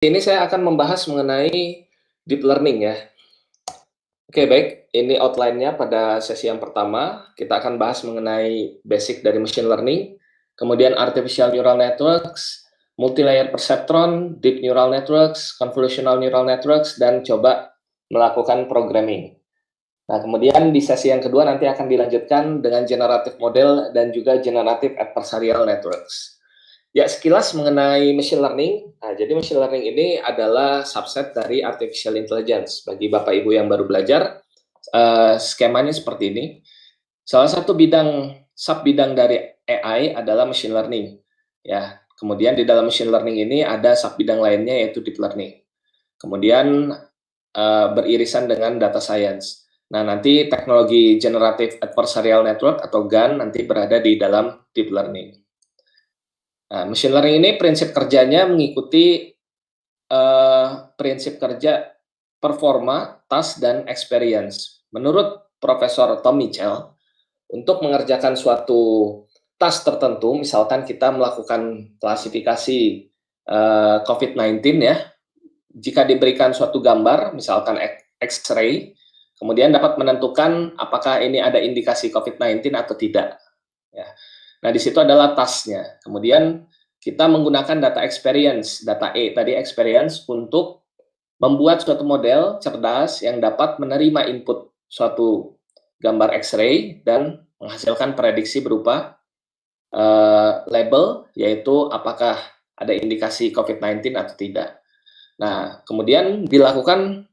Ini saya akan membahas mengenai deep learning ya. Oke, baik. Ini outline-nya pada sesi yang pertama. Kita akan bahas mengenai basic dari machine learning, kemudian artificial neural networks, multi-layer perceptron, deep neural networks, convolutional neural networks, dan coba melakukan programming. Nah, kemudian di sesi yang kedua nanti akan dilanjutkan dengan generative model dan juga generative adversarial networks. Ya, sekilas mengenai machine learning. Nah, jadi machine learning ini adalah subset dari artificial intelligence. Bagi Bapak Ibu yang baru belajar, skemanya seperti ini. Salah satu sub bidang dari AI adalah machine learning. Ya, kemudian di dalam machine learning ini ada sub bidang lainnya yaitu deep learning. Kemudian beririsan dengan data science. Nah, nanti teknologi generative adversarial network atau GAN nanti berada di dalam deep learning. Nah, machine learning ini prinsip kerjanya mengikuti prinsip kerja performa, task, dan experience. Menurut Profesor Tom Mitchell, untuk mengerjakan suatu task tertentu, misalkan kita melakukan klasifikasi COVID-19 ya, jika diberikan suatu gambar, misalkan X-ray, kemudian dapat menentukan apakah ini ada indikasi COVID-19 atau tidak. Ya. Nah, di situ adalah task-nya. Kemudian kita menggunakan data experience, data E tadi experience untuk membuat suatu model cerdas yang dapat menerima input suatu gambar X-ray dan menghasilkan prediksi berupa label, yaitu apakah ada indikasi COVID-19 atau tidak. Nah, kemudian dilakukan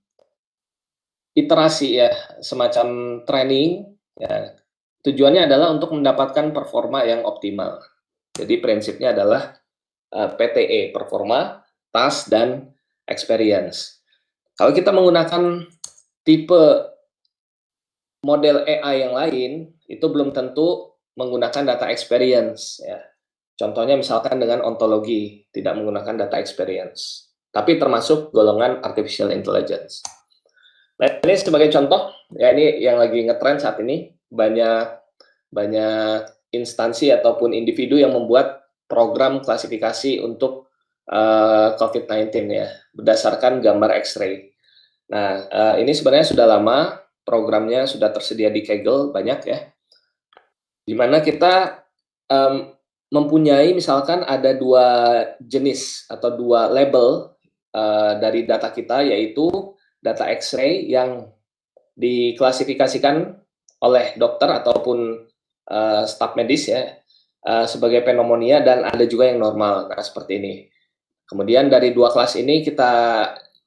iterasi ya, semacam training. Ya, tujuannya adalah untuk mendapatkan performa yang optimal. Jadi prinsipnya adalah PTE, performa, task, dan experience. Kalau kita menggunakan tipe model AI yang lain, itu belum tentu menggunakan data experience. Ya. Contohnya misalkan dengan ontologi, tidak menggunakan data experience. Tapi termasuk golongan artificial intelligence. Nah, ini sebagai contoh, ya ini yang lagi ngetrend saat ini, banyak instansi ataupun individu yang membuat program klasifikasi untuk COVID-19 ya, berdasarkan gambar X-ray. Nah, ini sebenarnya sudah lama, programnya sudah tersedia di Kaggle, banyak ya, di mana kita mempunyai misalkan ada dua jenis atau dua label dari data kita, yaitu data X-ray yang diklasifikasikan oleh dokter ataupun staf medis ya sebagai pneumonia, dan ada juga yang normal. Nah, seperti ini. Kemudian dari dua kelas ini kita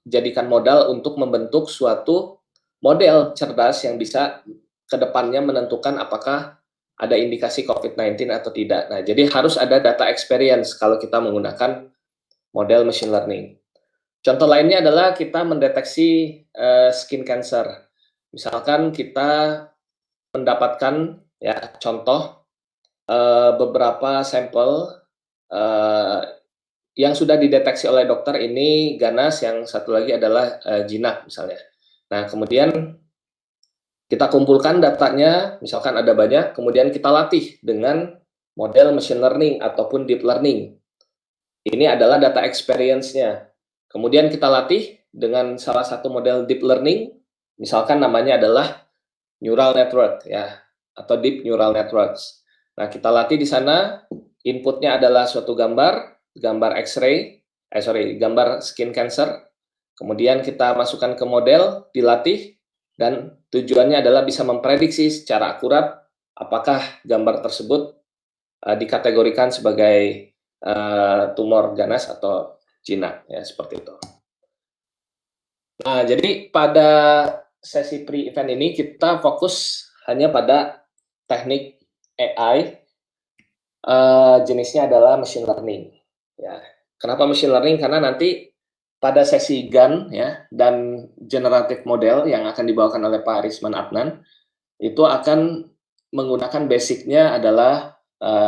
jadikan modal untuk membentuk suatu model cerdas yang bisa kedepannya menentukan apakah ada indikasi COVID-19 atau tidak. Nah, jadi harus ada data experience kalau kita menggunakan model machine learning. Contoh lainnya adalah kita mendeteksi skin cancer. Misalkan kita mendapatkan ya contoh beberapa sampel yang sudah dideteksi oleh dokter, ini ganas, yang satu lagi adalah jinak misalnya. Nah, kemudian kita kumpulkan datanya, misalkan ada banyak, kemudian kita latih dengan model machine learning ataupun deep learning. Ini adalah data experience-nya. Kemudian kita latih dengan salah satu model deep learning, misalkan namanya adalah neural network ya, atau deep neural networks. Nah, kita latih di sana, inputnya adalah suatu gambar X-ray, gambar skin cancer. Kemudian kita masukkan ke model, dilatih, dan tujuannya adalah bisa memprediksi secara akurat apakah gambar tersebut dikategorikan sebagai tumor ganas atau jinak ya, seperti itu. Nah, jadi pada sesi pre-event ini kita fokus hanya pada teknik AI, jenisnya adalah machine learning. Ya, kenapa machine learning? Karena nanti pada sesi GAN ya dan generative model yang akan dibawakan oleh Pak Arisman Adnan itu akan menggunakan basicnya adalah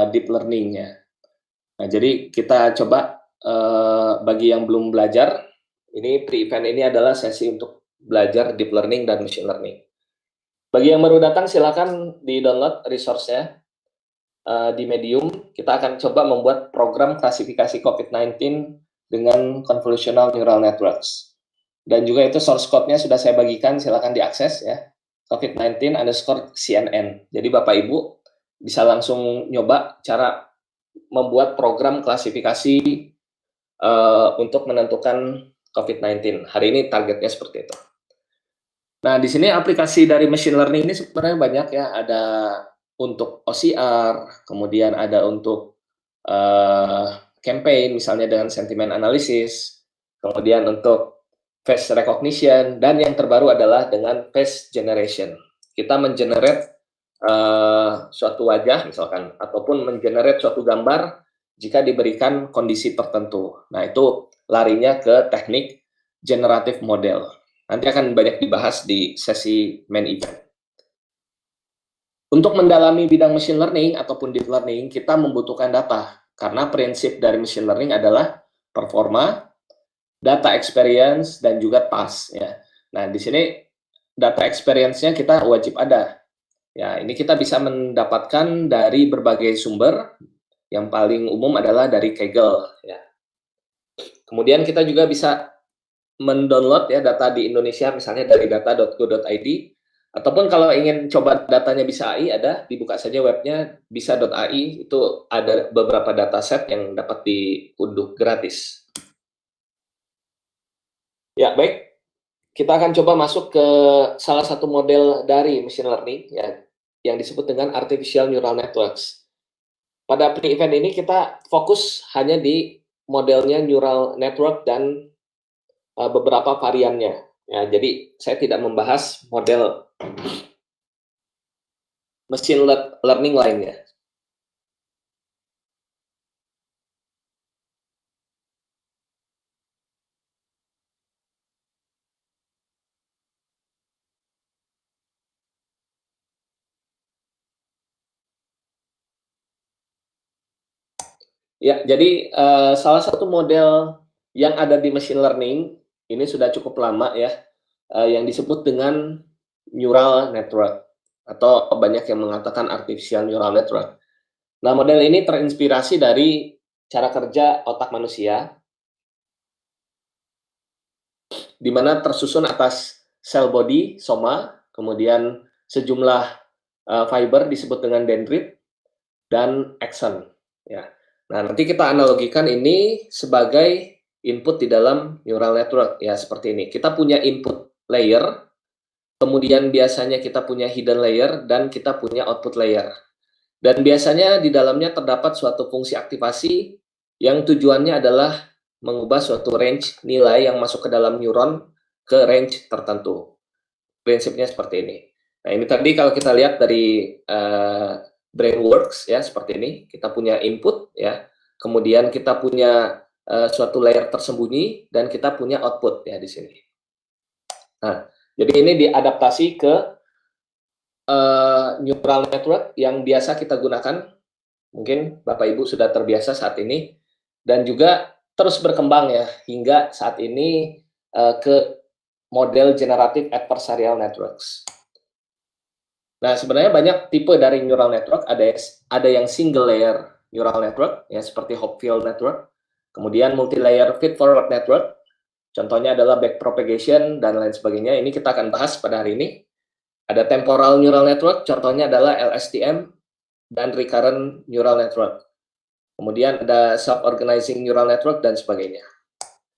deep learning ya. Nah, jadi kita coba bagi yang belum belajar, ini pre-event ini adalah sesi untuk belajar deep learning dan machine learning. Bagi yang baru datang silakan di-download resource-nya di Medium. Kita akan coba membuat program klasifikasi COVID-19 dengan convolutional neural networks. Dan juga itu source code-nya sudah saya bagikan, silakan diakses ya. COVID-19_CNN. Jadi Bapak Ibu bisa langsung nyoba cara membuat program klasifikasi untuk menentukan COVID-19. Hari ini targetnya seperti itu. Nah, di sini aplikasi dari machine learning ini sebenarnya banyak ya. Ada untuk OCR, kemudian ada untuk campaign, misalnya dengan sentiment analysis, kemudian untuk face recognition, dan yang terbaru adalah dengan face generation. Kita mengenerate suatu wajah misalkan, ataupun mengenerate suatu gambar jika diberikan kondisi tertentu. Nah, itu larinya ke teknik generative model. Nanti akan banyak dibahas di sesi main event. Untuk mendalami bidang machine learning ataupun deep learning, kita membutuhkan data. Karena prinsip dari machine learning adalah performa, data experience, dan juga task. Ya. Nah, di sini data experience-nya kita wajib ada. Ya, ini kita bisa mendapatkan dari berbagai sumber. Yang paling umum adalah dari Kaggle. Ya. Kemudian kita juga bisa mendownload ya data di Indonesia, misalnya dari data.go.id. Ataupun kalau ingin coba datanya bisa AI, ada, dibuka saja webnya bisa.ai, itu ada beberapa dataset yang dapat diunduh gratis. Ya, baik. Kita akan coba masuk ke salah satu model dari machine learning, ya, yang disebut dengan artificial neural networks. Pada pre-event ini kita fokus hanya di modelnya neural network dan beberapa variannya. Ya, jadi saya tidak membahas model machine learning lainnya. Ya, jadi salah satu model yang ada di machine learning ini sudah cukup lama ya, yang disebut dengan neural network atau banyak yang mengatakan artificial neural network. Nah, model ini terinspirasi dari cara kerja otak manusia, di mana tersusun atas cell body, soma, kemudian sejumlah fiber disebut dengan dendrit, dan axon. Ya. Nah, nanti kita analogikan ini sebagai input di dalam neural network. Ya, seperti ini. Kita punya input layer, kemudian biasanya kita punya hidden layer, dan kita punya output layer. Dan biasanya di dalamnya terdapat suatu fungsi aktivasi yang tujuannya adalah mengubah suatu range nilai yang masuk ke dalam neuron ke range tertentu. Prinsipnya seperti ini. Nah, ini tadi kalau kita lihat dari Brainworks ya, seperti ini. Kita punya input ya, kemudian kita punya suatu layer tersembunyi, dan kita punya output ya di sini. Nah, jadi ini diadaptasi ke neural network yang biasa kita gunakan. Mungkin Bapak Ibu sudah terbiasa saat ini, dan juga terus berkembang ya hingga saat ini ke model generative adversarial networks. Nah, sebenarnya banyak tipe dari neural network. Ada yang single layer neural network ya, seperti Hopfield network. Kemudian multi layer feed forward network. Contohnya adalah backpropagation dan lain sebagainya. Ini kita akan bahas pada hari ini. Ada temporal neural network, contohnya adalah LSTM dan recurrent neural network. Kemudian ada self-organizing neural network dan sebagainya.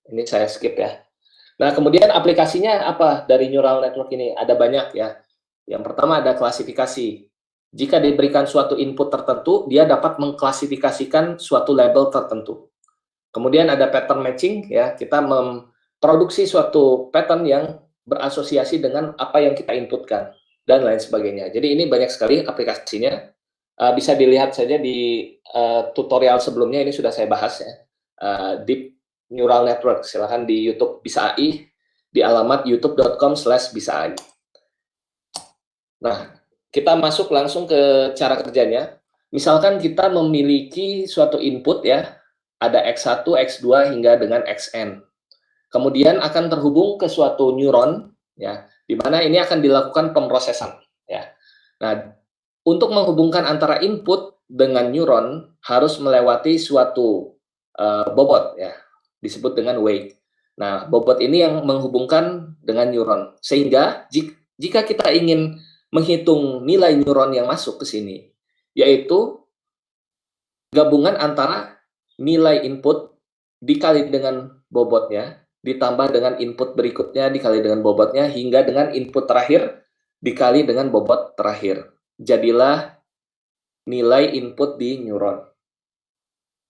Ini saya skip ya. Nah, kemudian aplikasinya apa dari neural network ini? Ada banyak ya. Yang pertama ada klasifikasi. Jika diberikan suatu input tertentu, dia dapat mengklasifikasikan suatu label tertentu. Kemudian ada pattern matching ya, kita memproduksi suatu pattern yang berasosiasi dengan apa yang kita inputkan dan lain sebagainya. Jadi ini banyak sekali aplikasinya. Bisa dilihat saja di tutorial sebelumnya, ini sudah saya bahas ya. Deep Neural Network, silahkan di YouTube Bisa AI, di alamat youtube.com/bisaai. Nah, kita masuk langsung ke cara kerjanya. Misalkan kita memiliki suatu input ya, ada X1, X2 hingga dengan Xn. Kemudian akan terhubung ke suatu neuron ya, di mana ini akan dilakukan pemrosesan ya. Nah, untuk menghubungkan antara input dengan neuron harus melewati suatu bobot ya. disebut dengan weight. Nah, bobot ini yang menghubungkan dengan neuron. Sehingga jika kita ingin menghitung nilai neuron yang masuk ke sini, yaitu gabungan antara nilai input dikali dengan bobotnya, ditambah dengan input berikutnya dikali dengan bobotnya, hingga dengan input terakhir dikali dengan bobot terakhir. Jadilah nilai input di neuron.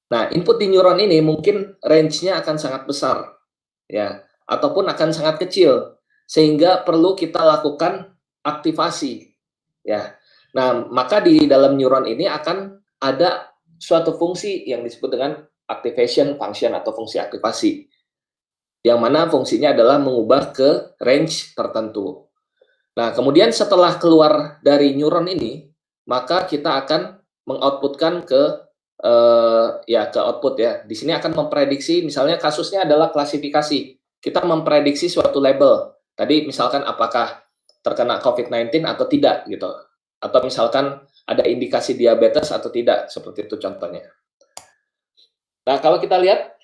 Nah, input di neuron ini mungkin range-nya akan sangat besar, ya, ataupun akan sangat kecil, sehingga perlu kita lakukan aktivasi, ya. Nah, maka di dalam neuron ini akan ada suatu fungsi yang disebut dengan activation function atau fungsi aktivasi, yang mana fungsinya adalah mengubah ke range tertentu. Nah, kemudian setelah keluar dari neuron ini, maka kita akan mengoutputkan ke ke output ya. Di sini akan memprediksi, misalnya kasusnya adalah klasifikasi. Kita memprediksi suatu label. Tadi misalkan apakah terkena COVID-19 atau tidak gitu. Atau misalkan ada indikasi diabetes atau tidak, seperti itu contohnya. Nah, kalau kita lihat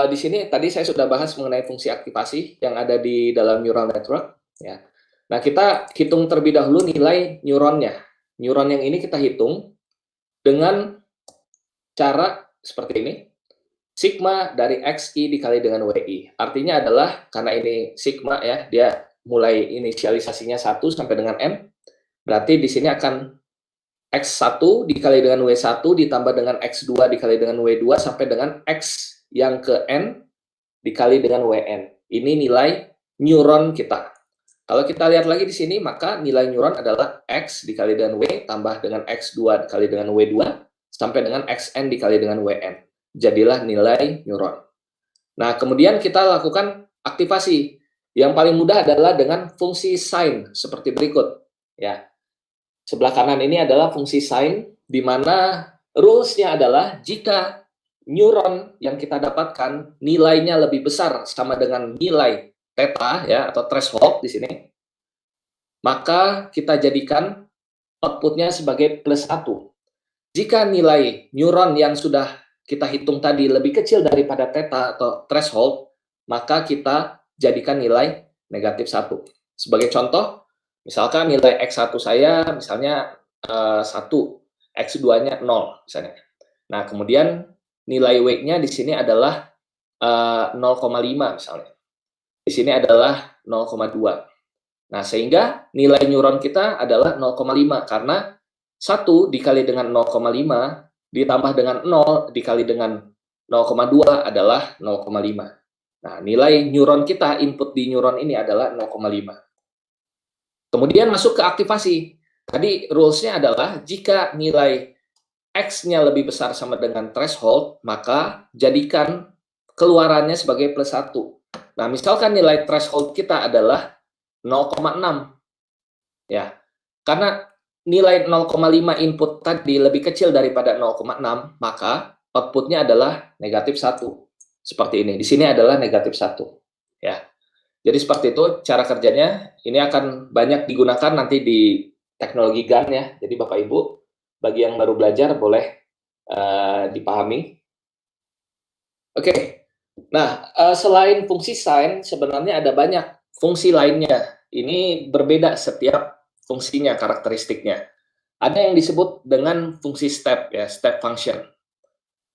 di sini tadi saya sudah bahas mengenai fungsi aktivasi yang ada di dalam neural network ya. Nah, kita hitung terlebih dahulu nilai neuronnya. Neuron yang ini kita hitung dengan cara seperti ini. Sigma dari XI dikali dengan WI. Artinya adalah, karena ini sigma ya, dia mulai inisialisasinya 1 sampai dengan N, berarti di sini akan X1 dikali dengan W1 ditambah dengan X2 dikali dengan W2 sampai dengan X yang ke N dikali dengan WN. Ini nilai neuron kita. Kalau kita lihat lagi di sini, maka nilai neuron adalah X dikali dengan W tambah dengan X2 dikali dengan W2 sampai dengan XN dikali dengan WN. Jadilah nilai neuron. Nah, kemudian kita lakukan aktivasi. Yang paling mudah adalah dengan fungsi sign seperti berikut. Ya, sebelah kanan ini adalah fungsi sign, di mana rules-nya adalah jika neuron yang kita dapatkan nilainya lebih besar sama dengan nilai theta ya atau threshold di sini, maka kita jadikan outputnya sebagai +1. Jika nilai neuron yang sudah kita hitung tadi lebih kecil daripada theta atau threshold, maka kita jadikan nilai -1. Sebagai contoh, misalkan nilai X1 saya misalnya 1, X2-nya 0 misalnya. Nah, kemudian nilai weight-nya di sini adalah 0,5 misalnya. Di sini adalah 0,2. Nah, sehingga nilai neuron kita adalah 0,5 karena 1 dikali dengan 0,5 ditambah dengan 0 dikali dengan 0,2 adalah 0,5. Nah, nilai neuron kita, input di neuron ini adalah 0,5. Kemudian masuk ke aktivasi. Tadi rules-nya adalah jika nilai X-nya lebih besar sama dengan threshold, maka jadikan keluarannya sebagai +1. Nah, misalkan nilai threshold kita adalah 0,6. Ya, karena nilai 0,5 input tadi lebih kecil daripada 0,6, maka outputnya adalah -1. Seperti ini. Di sini adalah -1. Ya. Jadi seperti itu cara kerjanya. Ini akan banyak digunakan nanti di teknologi GAN ya. Jadi Bapak Ibu, bagi yang baru belajar boleh dipahami. Oke. Nah, selain fungsi sign, sebenarnya ada banyak fungsi lainnya. Ini berbeda setiap fungsinya, karakteristiknya. Ada yang disebut dengan fungsi step ya, step function.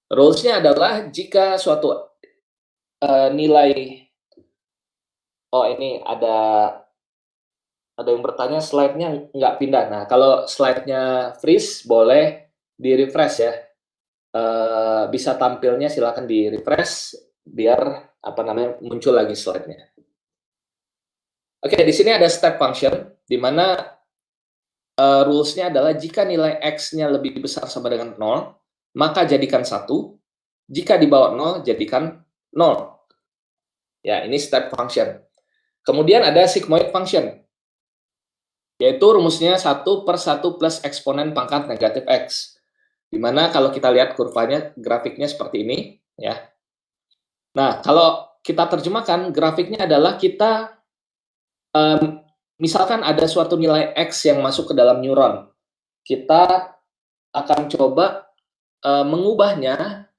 Rules-nya adalah jika suatu nilai, ini ada yang bertanya slide-nya nggak pindah. Nah, kalau slide-nya freeze boleh di refresh ya. Bisa tampilnya silakan di refresh biar muncul lagi slide-nya. Oke, di sini ada step function di mana rules-nya adalah jika nilai X-nya lebih besar sama dengan 0, maka jadikan 1. Jika di bawah 0, jadikan 0. Ya, ini step function. Kemudian ada sigmoid function, yaitu rumusnya 1/1 plus eksponen pangkat negatif X. Dimana kalau kita lihat kurvanya, grafiknya seperti ini. Ya. Nah, kalau kita terjemahkan, grafiknya adalah kita, misalkan ada suatu nilai X yang masuk ke dalam neuron. Kita akan coba mengubahnya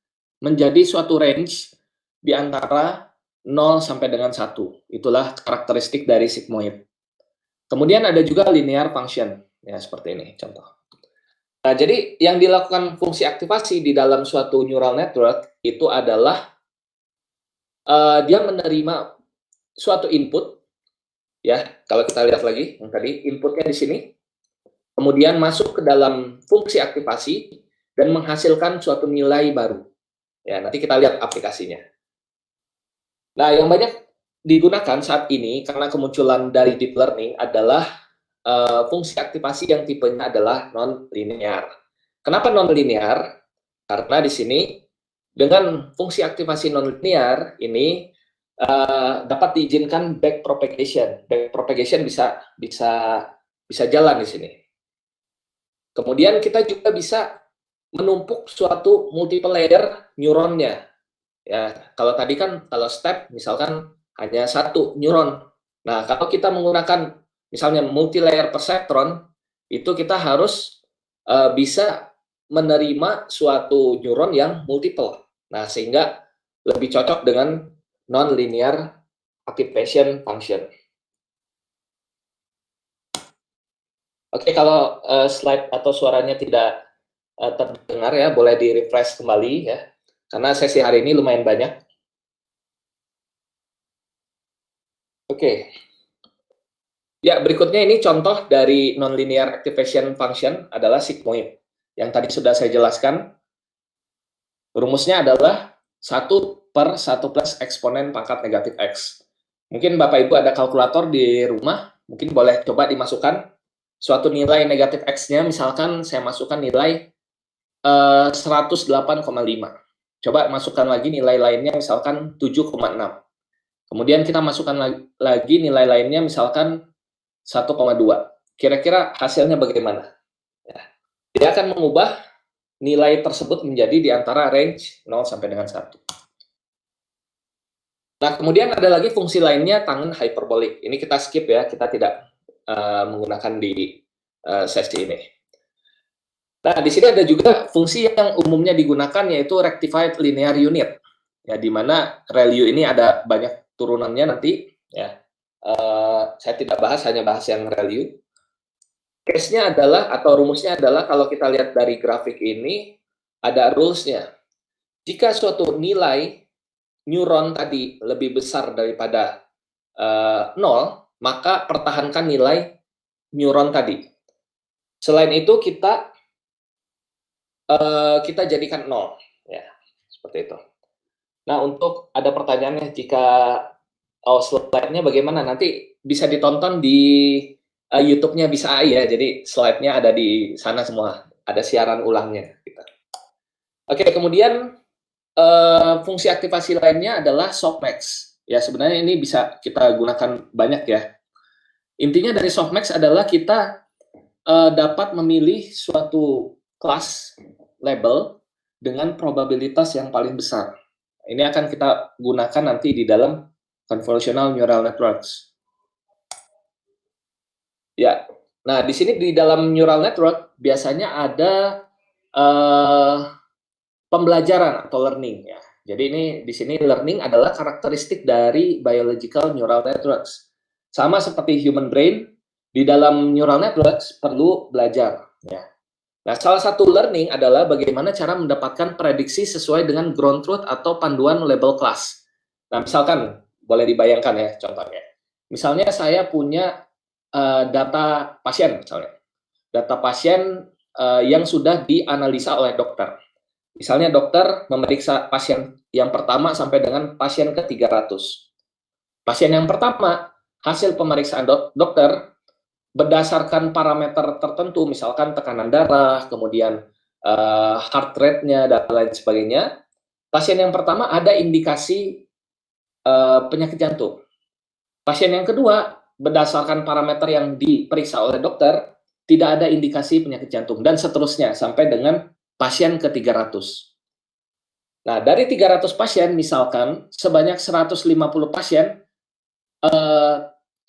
menjadi suatu range di antara 0 sampai dengan 1. Itulah karakteristik dari sigmoid. Kemudian ada juga linear function, ya seperti ini contoh. Nah, jadi yang dilakukan fungsi aktivasi di dalam suatu neural network itu adalah dia menerima suatu input, ya. Kalau kita lihat lagi yang tadi inputnya di sini, kemudian masuk ke dalam fungsi aktivasi dan menghasilkan suatu nilai baru. Ya, nanti kita lihat aplikasinya. Nah, yang banyak digunakan saat ini karena kemunculan dari deep learning adalah fungsi aktivasi yang tipenya adalah non-linear. Kenapa non-linear? Karena di sini dengan fungsi aktivasi non-linear ini dapat diizinkan back propagation. Back propagation bisa jalan di sini. Kemudian kita juga bisa menumpuk suatu multiple layer neuronnya. Ya, kalau tadi kan kalau step misalkan hanya satu neuron. Nah, kalau kita menggunakan misalnya multi layer perceptron, itu kita harus bisa menerima suatu neuron yang multiple. Nah, sehingga lebih cocok dengan non-linear activation function. Oke, kalau slide atau suaranya tidak terdengar ya, boleh di-refresh kembali ya. Karena sesi hari ini lumayan banyak. Oke. Ya, berikutnya ini contoh dari nonlinear activation function adalah sigmoid. Yang tadi sudah saya jelaskan. Rumusnya adalah 1 per 1 plus eksponen pangkat negatif X. Mungkin Bapak Ibu ada kalkulator di rumah, mungkin boleh coba dimasukkan suatu nilai negatif X-nya, misalkan saya masukkan nilai 108,5. Coba masukkan lagi nilai lainnya, misalkan 7,6. Kemudian kita masukkan lagi nilai lainnya, misalkan 1,2. Kira-kira hasilnya bagaimana? Ya. Dia akan mengubah nilai tersebut menjadi di antara range 0 sampai dengan 1. Nah, kemudian ada lagi fungsi lainnya, tangen hyperbolik. Ini kita skip ya, kita tidak menggunakan di sesi ini. Nah, di sini ada juga fungsi yang umumnya digunakan, yaitu rectified linear unit. Ya, di mana ReLU ini ada banyak turunannya nanti. Ya, saya tidak bahas, hanya bahas yang ReLU. Case-nya adalah, atau rumusnya adalah, kalau kita lihat dari grafik ini, ada rules-nya. Jika suatu nilai neuron tadi lebih besar daripada 0, maka pertahankan nilai neuron tadi. Selain itu, kita jadikan 0. Ya, seperti itu. Nah, untuk ada pertanyaannya, jika slide-nya bagaimana? Nanti bisa ditonton di YouTube-nya Bisa AI ya, jadi slide-nya ada di sana semua, ada siaran ulangnya. Oke, kemudian fungsi aktivasi lainnya adalah softmax. Ya, sebenarnya ini bisa kita gunakan banyak ya. Intinya dari softmax adalah kita dapat memilih suatu kelas label dengan probabilitas yang paling besar. Ini akan kita gunakan nanti di dalam convolutional neural networks. Ya, nah di sini di dalam neural network biasanya ada pembelajaran atau learning ya. Jadi ini di sini learning adalah karakteristik dari biological neural networks. Sama seperti human brain, di dalam neural networks perlu belajar ya. Nah, salah satu learning adalah bagaimana cara mendapatkan prediksi sesuai dengan ground truth atau panduan label class. Nah, misalkan boleh dibayangkan ya contohnya. Misalnya saya punya data pasien misalnya. Data pasien yang sudah dianalisa oleh dokter. Misalnya dokter memeriksa pasien yang pertama sampai dengan pasien ke-300. Pasien yang pertama, hasil pemeriksaan dokter berdasarkan parameter tertentu, misalkan tekanan darah, kemudian heart rate-nya, dan lain sebagainya. Pasien yang pertama ada indikasi penyakit jantung. Pasien yang kedua, berdasarkan parameter yang diperiksa oleh dokter, tidak ada indikasi penyakit jantung, dan seterusnya, sampai dengan pasien ke-300. Nah, dari 300 pasien, misalkan, sebanyak 150 pasien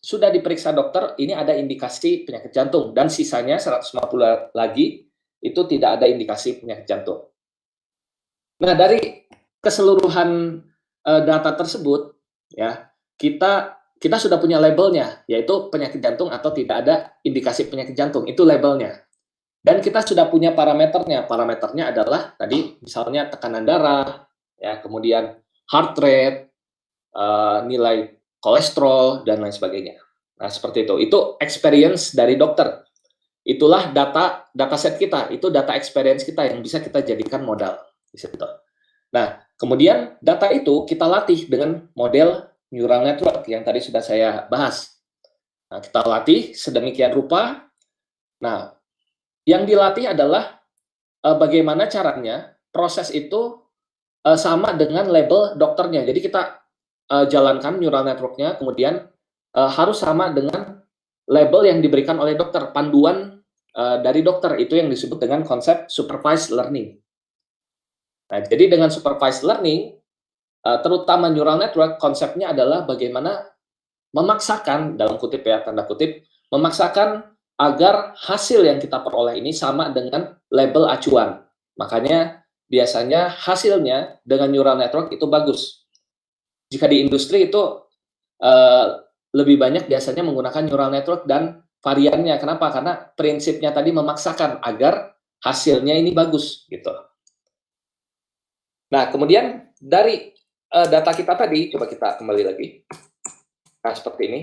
sudah diperiksa dokter, ini ada indikasi penyakit jantung, dan sisanya 150 lagi, itu tidak ada indikasi penyakit jantung. Nah, dari keseluruhan data tersebut, ya, kita sudah punya labelnya, yaitu penyakit jantung atau tidak ada indikasi penyakit jantung, itu labelnya. Dan kita sudah punya parameternya. Parameternya adalah tadi misalnya tekanan darah, ya, kemudian heart rate, nilai kolesterol dan lain sebagainya. Nah, seperti itu. Itu experience dari dokter. Itulah dataset kita, itu data experience kita yang bisa kita jadikan modal di situ. Nah, kemudian data itu kita latih dengan model neural network yang tadi sudah saya bahas. Nah, kita latih sedemikian rupa. Nah, yang dilatih adalah bagaimana caranya proses itu sama dengan label dokternya. Jadi kita jalankan neural network-nya, kemudian harus sama dengan label yang diberikan oleh dokter, panduan dari dokter, itu yang disebut dengan konsep supervised learning. Nah, jadi dengan supervised learning, terutama neural network, konsepnya adalah bagaimana memaksakan, dalam kutip ya, tanda kutip, memaksakan agar hasil yang kita peroleh ini sama dengan label acuan. Makanya biasanya hasilnya dengan neural network itu bagus. Jika di industri itu lebih banyak biasanya menggunakan neural network dan variannya. Kenapa? Karena prinsipnya tadi memaksakan agar hasilnya ini bagus gitu. Nah, kemudian dari data kita tadi, coba kita kembali lagi. Nah, seperti ini.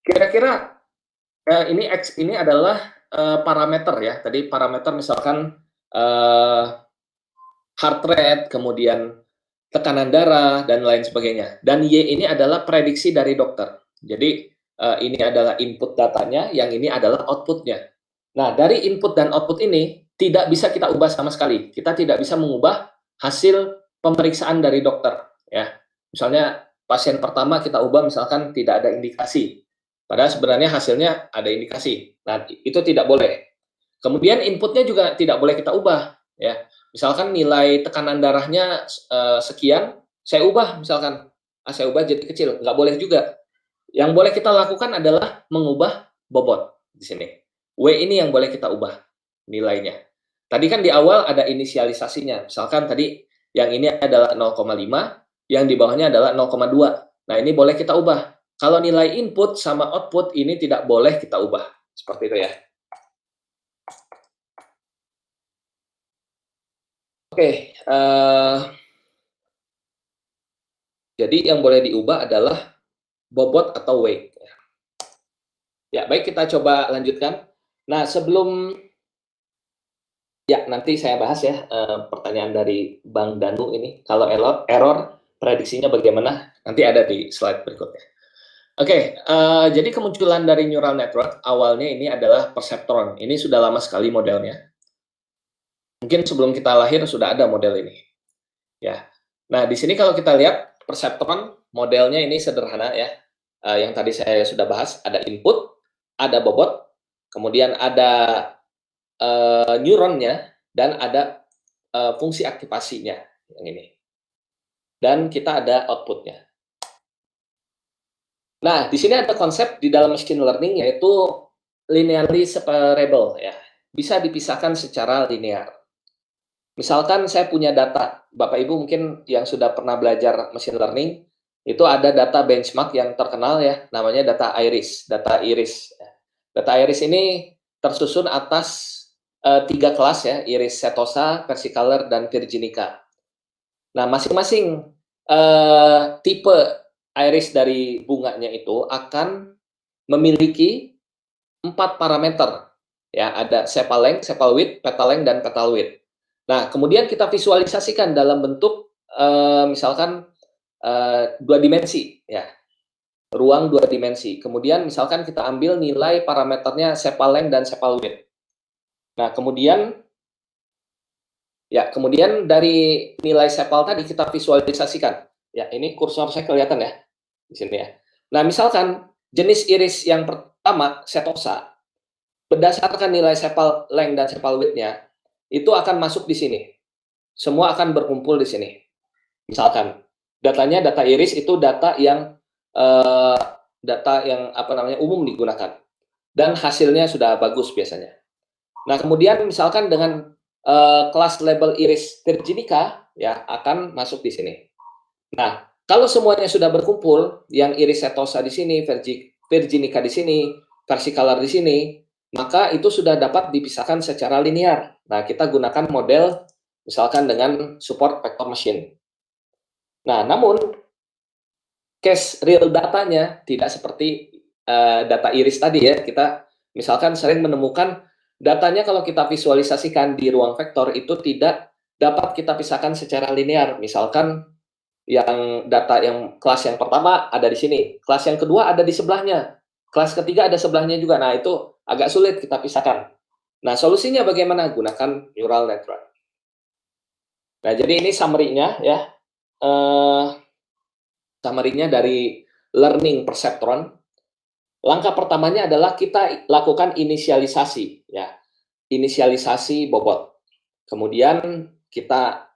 Kira-kira ini adalah parameter ya. Tadi parameter misalkan heart rate, kemudian tekanan darah dan lain sebagainya. Dan Y ini adalah prediksi dari dokter. Jadi ini adalah input datanya, yang ini adalah outputnya. Nah, dari input dan output ini tidak bisa kita ubah sama sekali. Kita tidak bisa mengubah hasil pemeriksaan dari dokter. Ya, misalnya pasien pertama kita ubah misalkan tidak ada indikasi. Padahal sebenarnya hasilnya ada indikasi. Nah, itu tidak boleh. Kemudian inputnya juga tidak boleh kita ubah. Ya, misalkan nilai tekanan darahnya sekian, saya ubah misalkan, saya ubah jadi kecil, nggak boleh juga. Yang boleh kita lakukan adalah mengubah bobot di sini. W ini yang boleh kita ubah nilainya. Tadi kan di awal ada inisialisasinya. Misalkan tadi yang ini adalah 0,5, yang di bawahnya adalah 0,2. Nah, ini boleh kita ubah. Kalau nilai input sama output ini tidak boleh kita ubah. Seperti itu ya. Oke, jadi yang boleh diubah adalah bobot atau weight. Ya, baik, kita coba lanjutkan. Nah, sebelum ya nanti saya bahas ya pertanyaan dari Bang Danu ini. Kalau error prediksinya bagaimana? Nanti ada di slide berikutnya. Oke, jadi kemunculan dari neural network awalnya ini adalah perseptron. Ini sudah lama sekali modelnya. Mungkin sebelum kita lahir sudah ada model ini. Ya. Nah, di sini kalau kita lihat perseptron modelnya ini sederhana ya. Yang tadi saya sudah bahas, ada input, ada bobot, kemudian ada neuronnya, dan ada fungsi aktivasinya yang ini. Dan kita ada outputnya. Nah, di sini ada konsep di dalam machine learning yaitu linearly separable ya. Bisa dipisahkan secara linear. Misalkan saya punya data, Bapak Ibu mungkin yang sudah pernah belajar machine learning, itu ada data benchmark yang terkenal ya, namanya data iris. Data iris. Data iris ini tersusun atas 3 kelas ya, iris setosa, versicolor, dan virginica. Nah, masing-masing tipe iris dari bunganya itu akan memiliki 4 parameter. Ya, ada sepal length, sepal width, petal length, dan petal width. Nah, kemudian kita visualisasikan dalam bentuk misalkan 2 dimensi ya. Ruang 2 dimensi. Kemudian misalkan kita ambil nilai parameternya sepal length dan sepal width. Nah, kemudian dari nilai sepal tadi kita visualisasikan. Ya, ini kursor saya kelihatan ya di sini ya. Nah, misalkan jenis iris yang pertama setosa, berdasarkan nilai sepal length dan sepal width-nya, itu akan masuk di sini. Semua akan berkumpul di sini. Misalkan datanya data iris itu data yang umum digunakan dan hasilnya sudah bagus biasanya. Nah, kemudian misalkan dengan kelas label iris virginica, ya akan masuk di sini. Nah, kalau semuanya sudah berkumpul, yang iris setosa di sini, virginica di sini, versicolor di sini, maka itu sudah dapat dipisahkan secara linear. Nah, kita gunakan model misalkan dengan support vector machine. Nah, namun case real datanya tidak seperti data iris tadi ya. Kita misalkan sering menemukan datanya kalau kita visualisasikan di ruang vektor itu tidak dapat kita pisahkan secara linear. Misalkan yang data yang kelas yang pertama ada di sini, kelas yang kedua ada di sebelahnya, kelas ketiga ada sebelahnya juga. Nah, itu agak sulit kita pisahkan. Nah, solusinya bagaimana? Gunakan neural network. Nah, jadi ini summary-nya ya. Summary-nya dari learning perceptron. Langkah pertamanya adalah kita lakukan inisialisasi ya. Inisialisasi bobot. Kemudian kita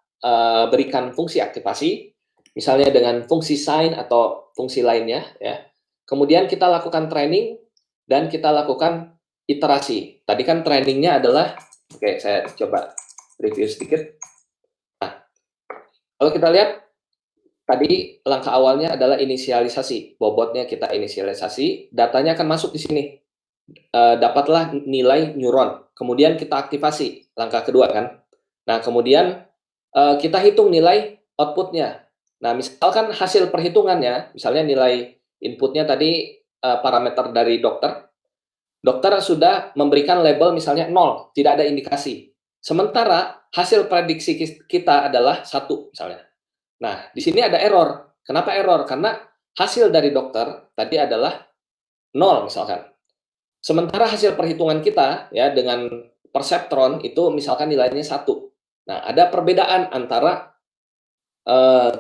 berikan fungsi aktivasi, misalnya dengan fungsi sign atau fungsi lainnya ya. Kemudian kita lakukan training dan kita lakukan iterasi. Tadi kan trainingnya adalah, oke, saya coba review sedikit. Nah, kalau kita lihat tadi langkah awalnya adalah inisialisasi, bobotnya kita inisialisasi, datanya akan masuk di sini. Dapatlah nilai neuron, kemudian kita aktivasi, langkah kedua kan. Nah, kemudian kita hitung nilai outputnya. Nah, misalkan hasil perhitungannya, misalnya nilai inputnya tadi parameter dari dokter sudah memberikan label misalnya 0, tidak ada indikasi. Sementara hasil prediksi kita adalah 1 misalnya. Nah, di sini ada error. Kenapa error? Karena hasil dari dokter tadi adalah 0 misalkan. Sementara hasil perhitungan kita ya dengan perceptron itu misalkan nilainya 1. Nah, ada perbedaan antara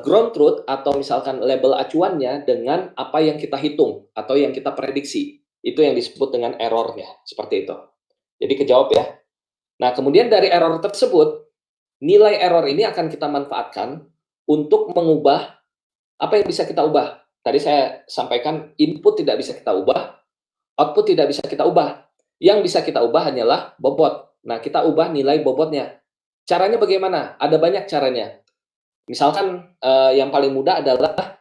ground truth atau misalkan label acuannya dengan apa yang kita hitung atau yang kita prediksi. Itu yang disebut dengan errornya, seperti itu. Jadi kejawab ya. Nah, kemudian dari error tersebut, nilai error ini akan kita manfaatkan untuk mengubah apa yang bisa kita ubah. Tadi saya sampaikan input tidak bisa kita ubah, output tidak bisa kita ubah. Yang bisa kita ubah hanyalah bobot. Nah, kita ubah nilai bobotnya. Caranya bagaimana? Ada banyak caranya. Misalkan yang paling mudah adalah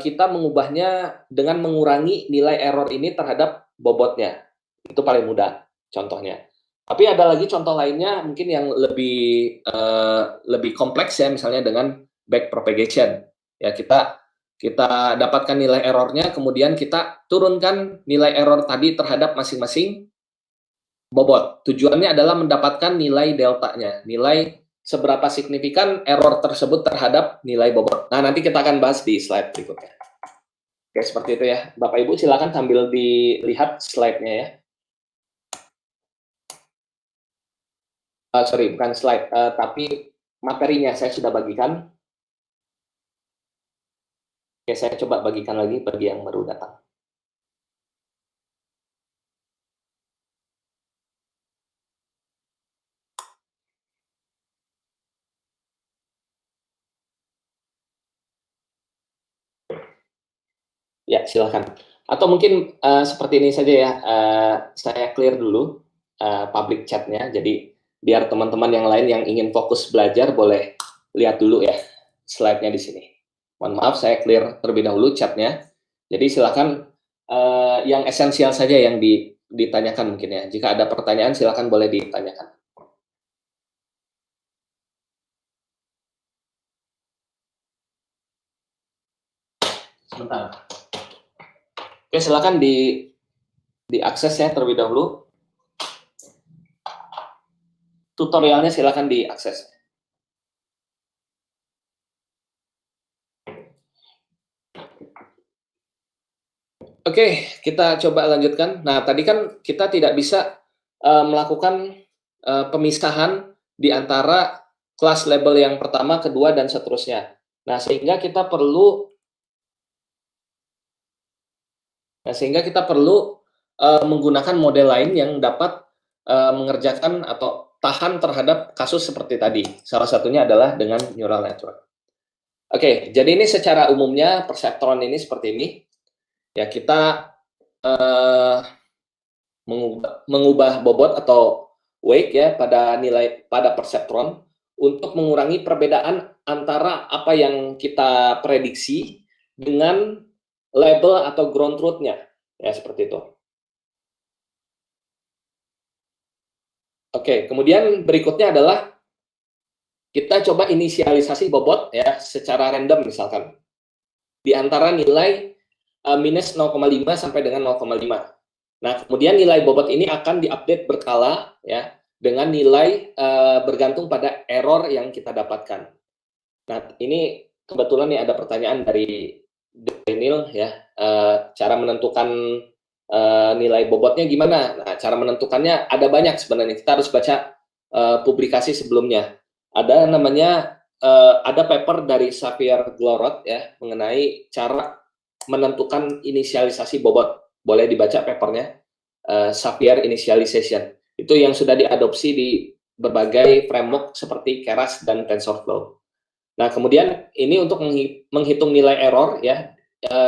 kita mengubahnya dengan mengurangi nilai error ini terhadap bobotnya. Itu paling mudah contohnya. Tapi ada lagi contoh lainnya mungkin yang lebih kompleks ya, misalnya dengan backpropagation. Ya, kita dapatkan nilai errornya, kemudian kita turunkan nilai error tadi terhadap masing-masing bobot. Tujuannya adalah mendapatkan nilai deltanya, nilai seberapa signifikan error tersebut terhadap nilai bobot. Nah, nanti kita akan bahas di slide berikutnya. Oke, seperti itu ya. Bapak Ibu silakan sambil dilihat slide-nya ya. Sorry, bukan slide, tapi materinya saya sudah bagikan. Oke, saya coba bagikan lagi bagi yang baru datang. Ya, silakan. Atau mungkin seperti ini saja ya, saya clear dulu public chat-nya, jadi biar teman-teman yang lain yang ingin fokus belajar boleh lihat dulu ya slide-nya di sini. Mohon maaf, saya clear terlebih dahulu chat-nya. Jadi silakan yang esensial saja yang ditanyakan mungkin ya. Jika ada pertanyaan silakan boleh ditanyakan. Sebentar. Oke, silakan diakses ya terlebih dahulu. Tutorialnya silakan diakses. Oke, kita coba lanjutkan. Nah, tadi kan kita tidak bisa melakukan pemisahan di antara kelas label yang pertama, kedua, dan seterusnya. Nah, sehingga kita perlu menggunakan model lain yang dapat mengerjakan atau tahan terhadap kasus seperti tadi. Salah satunya adalah dengan neural network. Oke, jadi ini secara umumnya perceptron ini seperti ini. Ya, kita mengubah bobot atau weight ya pada perceptron untuk mengurangi perbedaan antara apa yang kita prediksi dengan label atau ground truth-nya, ya seperti itu. Oke, kemudian berikutnya adalah kita coba inisialisasi bobot ya secara random misalkan di antara nilai minus 0,5 sampai dengan 0,5. Nah, kemudian nilai bobot ini akan diupdate berkala ya dengan nilai bergantung pada error yang kita dapatkan. Nah, ini kebetulan nih ada pertanyaan dari Daniel ya, cara menentukan nilai bobotnya gimana? Nah, cara menentukannya ada banyak sebenarnya. Kita harus baca publikasi sebelumnya. Ada namanya ada paper dari Xavier Glorot ya mengenai cara menentukan inisialisasi bobot. Boleh dibaca papernya, Xavier Initialization. Itu yang sudah diadopsi di berbagai framework seperti Keras dan TensorFlow. Nah, kemudian ini untuk menghitung nilai error ya,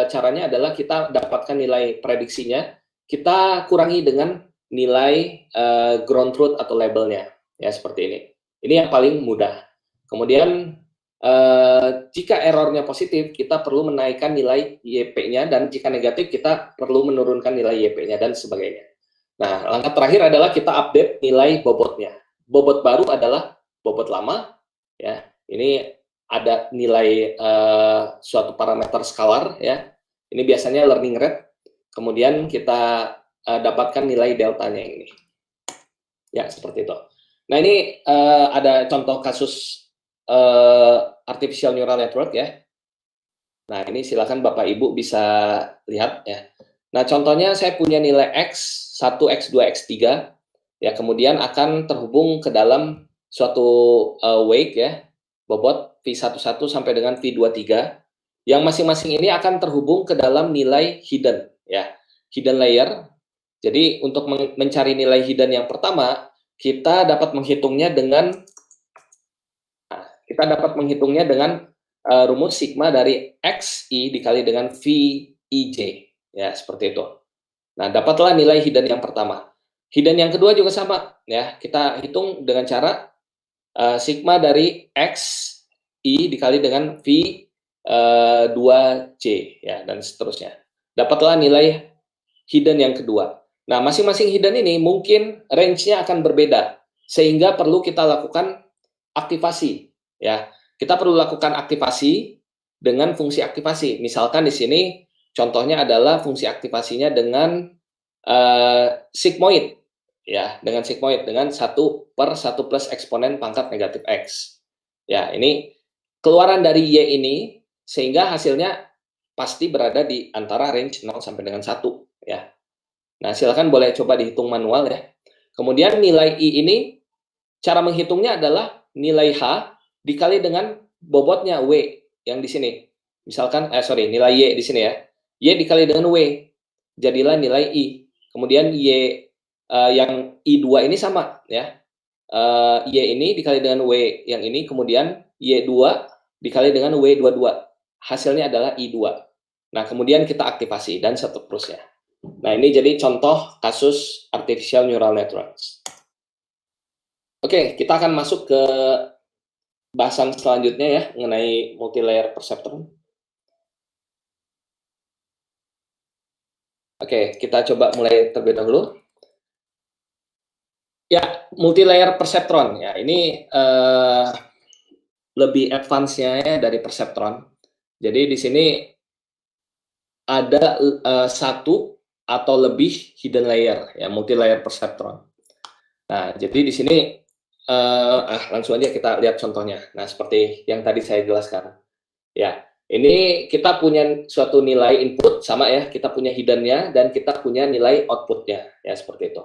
caranya adalah kita dapatkan nilai prediksinya, kita kurangi dengan nilai ground truth atau labelnya, ya seperti ini. Ini yang paling mudah. Kemudian jika errornya positif, kita perlu menaikkan nilai YP-nya, dan jika negatif, kita perlu menurunkan nilai YP-nya, dan sebagainya. Nah, langkah terakhir adalah kita update nilai bobotnya. Bobot baru adalah bobot lama, ya. Ini ada nilai suatu parameter skalar, ya. Ini biasanya learning rate. Kemudian kita dapatkan nilai deltanya ini. Ya, seperti itu. Nah, ini ada contoh kasus artificial neural network ya. Nah, ini silakan Bapak Ibu bisa lihat ya. Nah, contohnya saya punya nilai X, 1, X2, X3 ya, kemudian akan terhubung ke dalam suatu weight ya, bobot V11 sampai dengan V23 yang masing-masing ini akan terhubung ke dalam nilai hidden ya, hidden layer. Jadi untuk mencari nilai hidden yang pertama, kita dapat menghitungnya dengan rumus sigma dari XI dikali dengan VIJ ya, seperti itu. Nah, dapatlah nilai hidden yang pertama. Hidden yang kedua juga sama ya, kita hitung dengan cara sigma dari XI dikali dengan V2J ya, dan seterusnya. Dapatlah nilai hidden yang kedua. Nah, masing-masing hidden ini mungkin range-nya akan berbeda, sehingga perlu kita lakukan aktivasi ya. Kita perlu lakukan aktivasi dengan fungsi aktivasi. Misalkan di sini contohnya adalah fungsi aktivasinya dengan sigmoid ya, dengan sigmoid dengan 1/1 plus eksponen pangkat negatif X. Ya, ini keluaran dari Y ini sehingga hasilnya pasti berada di antara range 0 sampai dengan 1 ya. Nah, silakan boleh coba dihitung manual ya. Kemudian nilai I ini cara menghitungnya adalah nilai H dikali dengan bobotnya W yang di sini. Misalkan nilai Y di sini ya. Y dikali dengan W jadilah nilai I. Kemudian Y yang I2 ini sama ya. Y ini dikali dengan W yang ini, kemudian Y2 dikali dengan W22. Hasilnya adalah I2. Nah, kemudian kita aktivasi dan seterusnya. Nah, ini jadi contoh kasus artificial neural networks. Oke, kita akan masuk ke bahasan selanjutnya ya, mengenai multilayer perceptron. Oke, kita coba mulai terlebih dahulu. Ya, multilayer perceptron ya, ini lebih advance-nya ya dari perceptron. Jadi di sini ada satu atau lebih hidden layer ya, multilayer perceptron. Nah, jadi di sini langsung aja kita lihat contohnya. Nah, seperti yang tadi saya jelaskan. Ya, ini kita punya suatu nilai input sama ya, kita punya hidden-nya dan kita punya nilai output-nya ya, seperti itu.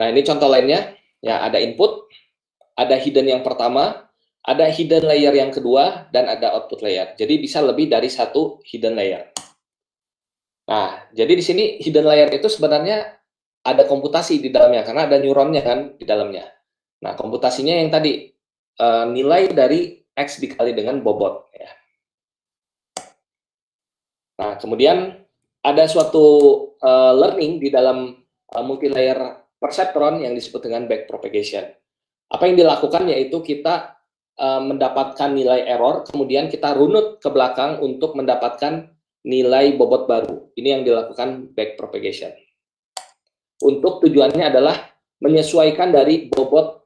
Nah, ini contoh lainnya. Ya, ada input, ada hidden yang pertama, ada hidden layer yang kedua, dan ada output layer. Jadi bisa lebih dari satu hidden layer. Nah, jadi di sini hidden layer itu sebenarnya ada komputasi di dalamnya, karena ada neuronnya kan di dalamnya. Nah, komputasinya yang tadi nilai dari X dikali dengan bobot ya. Nah, kemudian ada suatu learning di dalam multilayer perceptron yang disebut dengan backpropagation. Apa yang dilakukan yaitu kita mendapatkan nilai error, kemudian kita runut ke belakang untuk mendapatkan nilai bobot baru. Ini yang dilakukan backpropagation. Untuk tujuannya adalah menyesuaikan dari bobot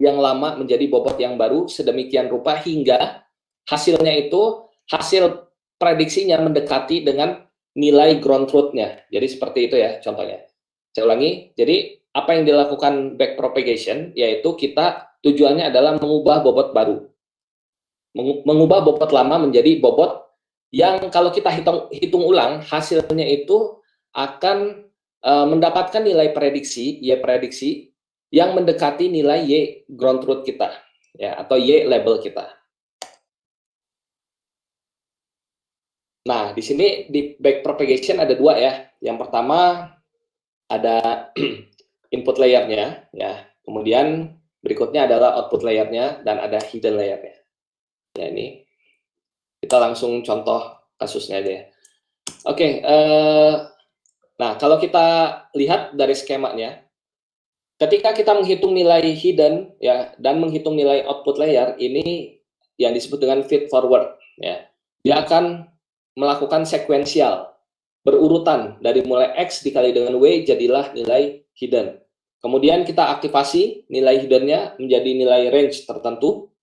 yang lama menjadi bobot yang baru sedemikian rupa hingga hasilnya itu, hasil prediksinya mendekati dengan nilai ground truth-nya. Jadi seperti itu ya contohnya. Saya ulangi, jadi apa yang dilakukan backpropagation yaitu kita tujuannya adalah mengubah bobot baru. Mengubah bobot lama menjadi bobot yang kalau kita hitung ulang hasilnya itu akan mendapatkan nilai prediksi, Y prediksi yang mendekati nilai Y ground truth kita ya, atau Y label kita. Nah, di sini di backpropagation ada dua ya. Yang pertama ada input layernya ya. Kemudian berikutnya adalah output layernya dan ada hidden layernya. Ya, ini kita langsung contoh kasusnya aja ya. Oke, nah kalau kita lihat dari skemanya, ketika kita menghitung nilai hidden ya dan menghitung nilai output layer, ini yang disebut dengan feed forward ya. Dia akan melakukan sekuensial, berurutan dari mulai X dikali dengan W jadilah nilai hidden. Kemudian kita aktifasi nilai hiddennya menjadi nilai range tertentu.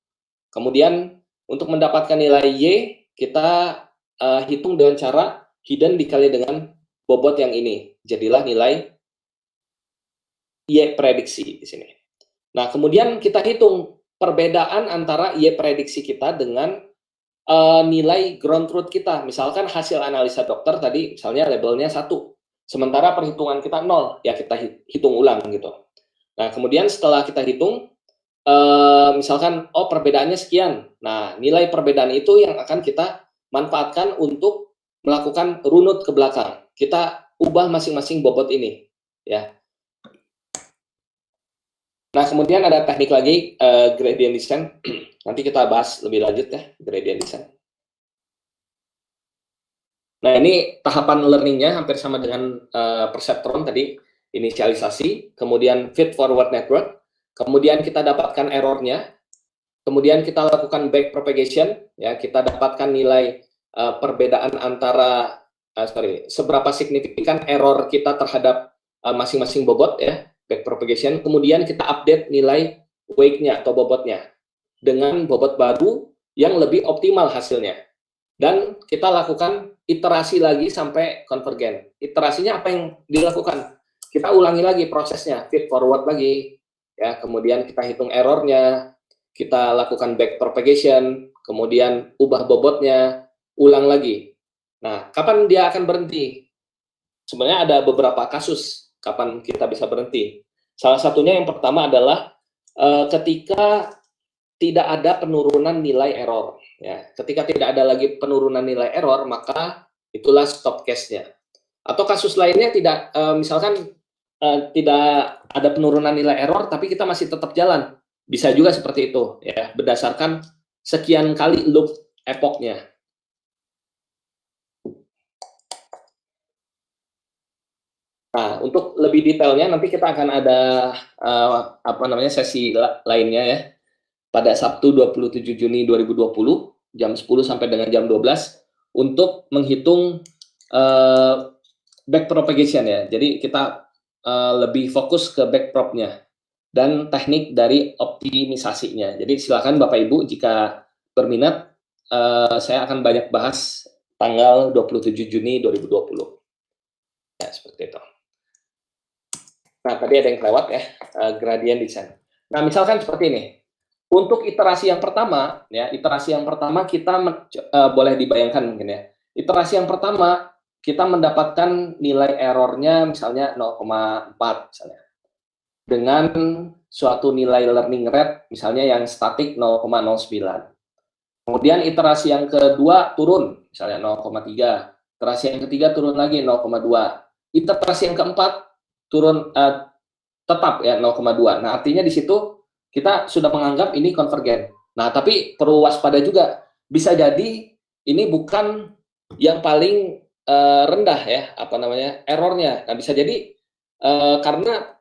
Kemudian untuk mendapatkan nilai Y, kita hitung dengan cara hidden dikali dengan bobot yang ini. Jadilah nilai Y prediksi di sini. Nah, kemudian kita hitung perbedaan antara Y prediksi kita dengan nilai ground truth kita. Misalkan hasil analisa dokter tadi misalnya labelnya 1, sementara perhitungan kita 0, ya kita hitung ulang gitu. Nah, kemudian setelah kita hitung, misalkan oh perbedaannya sekian. Nah, nilai perbedaan itu yang akan kita manfaatkan untuk melakukan runut ke belakang. Kita ubah masing-masing bobot ini ya. Nah, kemudian ada teknik lagi gradient descent. Nanti kita bahas lebih lanjut ya, gradient descent. Nah, ini tahapan learningnya hampir sama dengan perceptron tadi, inisialisasi, kemudian feed forward network, kemudian kita dapatkan errornya, kemudian kita lakukan backpropagation, ya kita dapatkan nilai perbedaan antara seberapa signifikan error kita terhadap masing-masing bobot ya, backpropagation, kemudian kita update nilai weight-nya atau bobotnya dengan bobot baru yang lebih optimal hasilnya. Dan kita lakukan iterasi lagi sampai konvergen. Iterasinya apa yang dilakukan? Kita ulangi lagi prosesnya, feed forward lagi, ya. Kemudian kita hitung errornya, kita lakukan backpropagation, kemudian ubah bobotnya, ulang lagi. Nah, kapan dia akan berhenti? Sebenarnya ada beberapa kasus kapan kita bisa berhenti. Salah satunya yang pertama adalah ketika tidak ada penurunan nilai error. Ya, ketika tidak ada lagi penurunan nilai error, maka itulah stop case-nya. Atau kasus lainnya tidak, misalkan tidak ada penurunan nilai error, tapi kita masih tetap jalan. Bisa juga seperti itu, ya, berdasarkan sekian kali loop epochnya. Nah, untuk lebih detailnya nanti kita akan ada sesi lainnya ya. Pada Sabtu 27 Juni 2020 jam 10 sampai dengan jam 12 untuk menghitung backpropagation ya. Jadi kita lebih fokus ke backprop-nya dan teknik dari optimisasinya. Jadi silakan Bapak Ibu jika berminat, saya akan banyak bahas tanggal 27 Juni 2020. Ya, seperti itu. Nah, tadi ada yang kelewat ya, gradient descent. Nah, misalkan seperti ini. Untuk iterasi yang pertama, ya, iterasi yang pertama kita boleh dibayangkan mungkin ya. Iterasi yang pertama kita mendapatkan nilai errornya misalnya 0,4 misalnya. Dengan suatu nilai learning rate misalnya yang statik 0,09. Kemudian iterasi yang kedua turun misalnya 0,3. Iterasi yang ketiga turun lagi 0,2. Iterasi yang keempat turun tetap ya 0,2. Nah, artinya di situ kita sudah menganggap ini konvergen. Nah, tapi perlu waspada juga. Bisa jadi ini bukan yang paling rendah ya, errornya. Nah, bisa jadi karena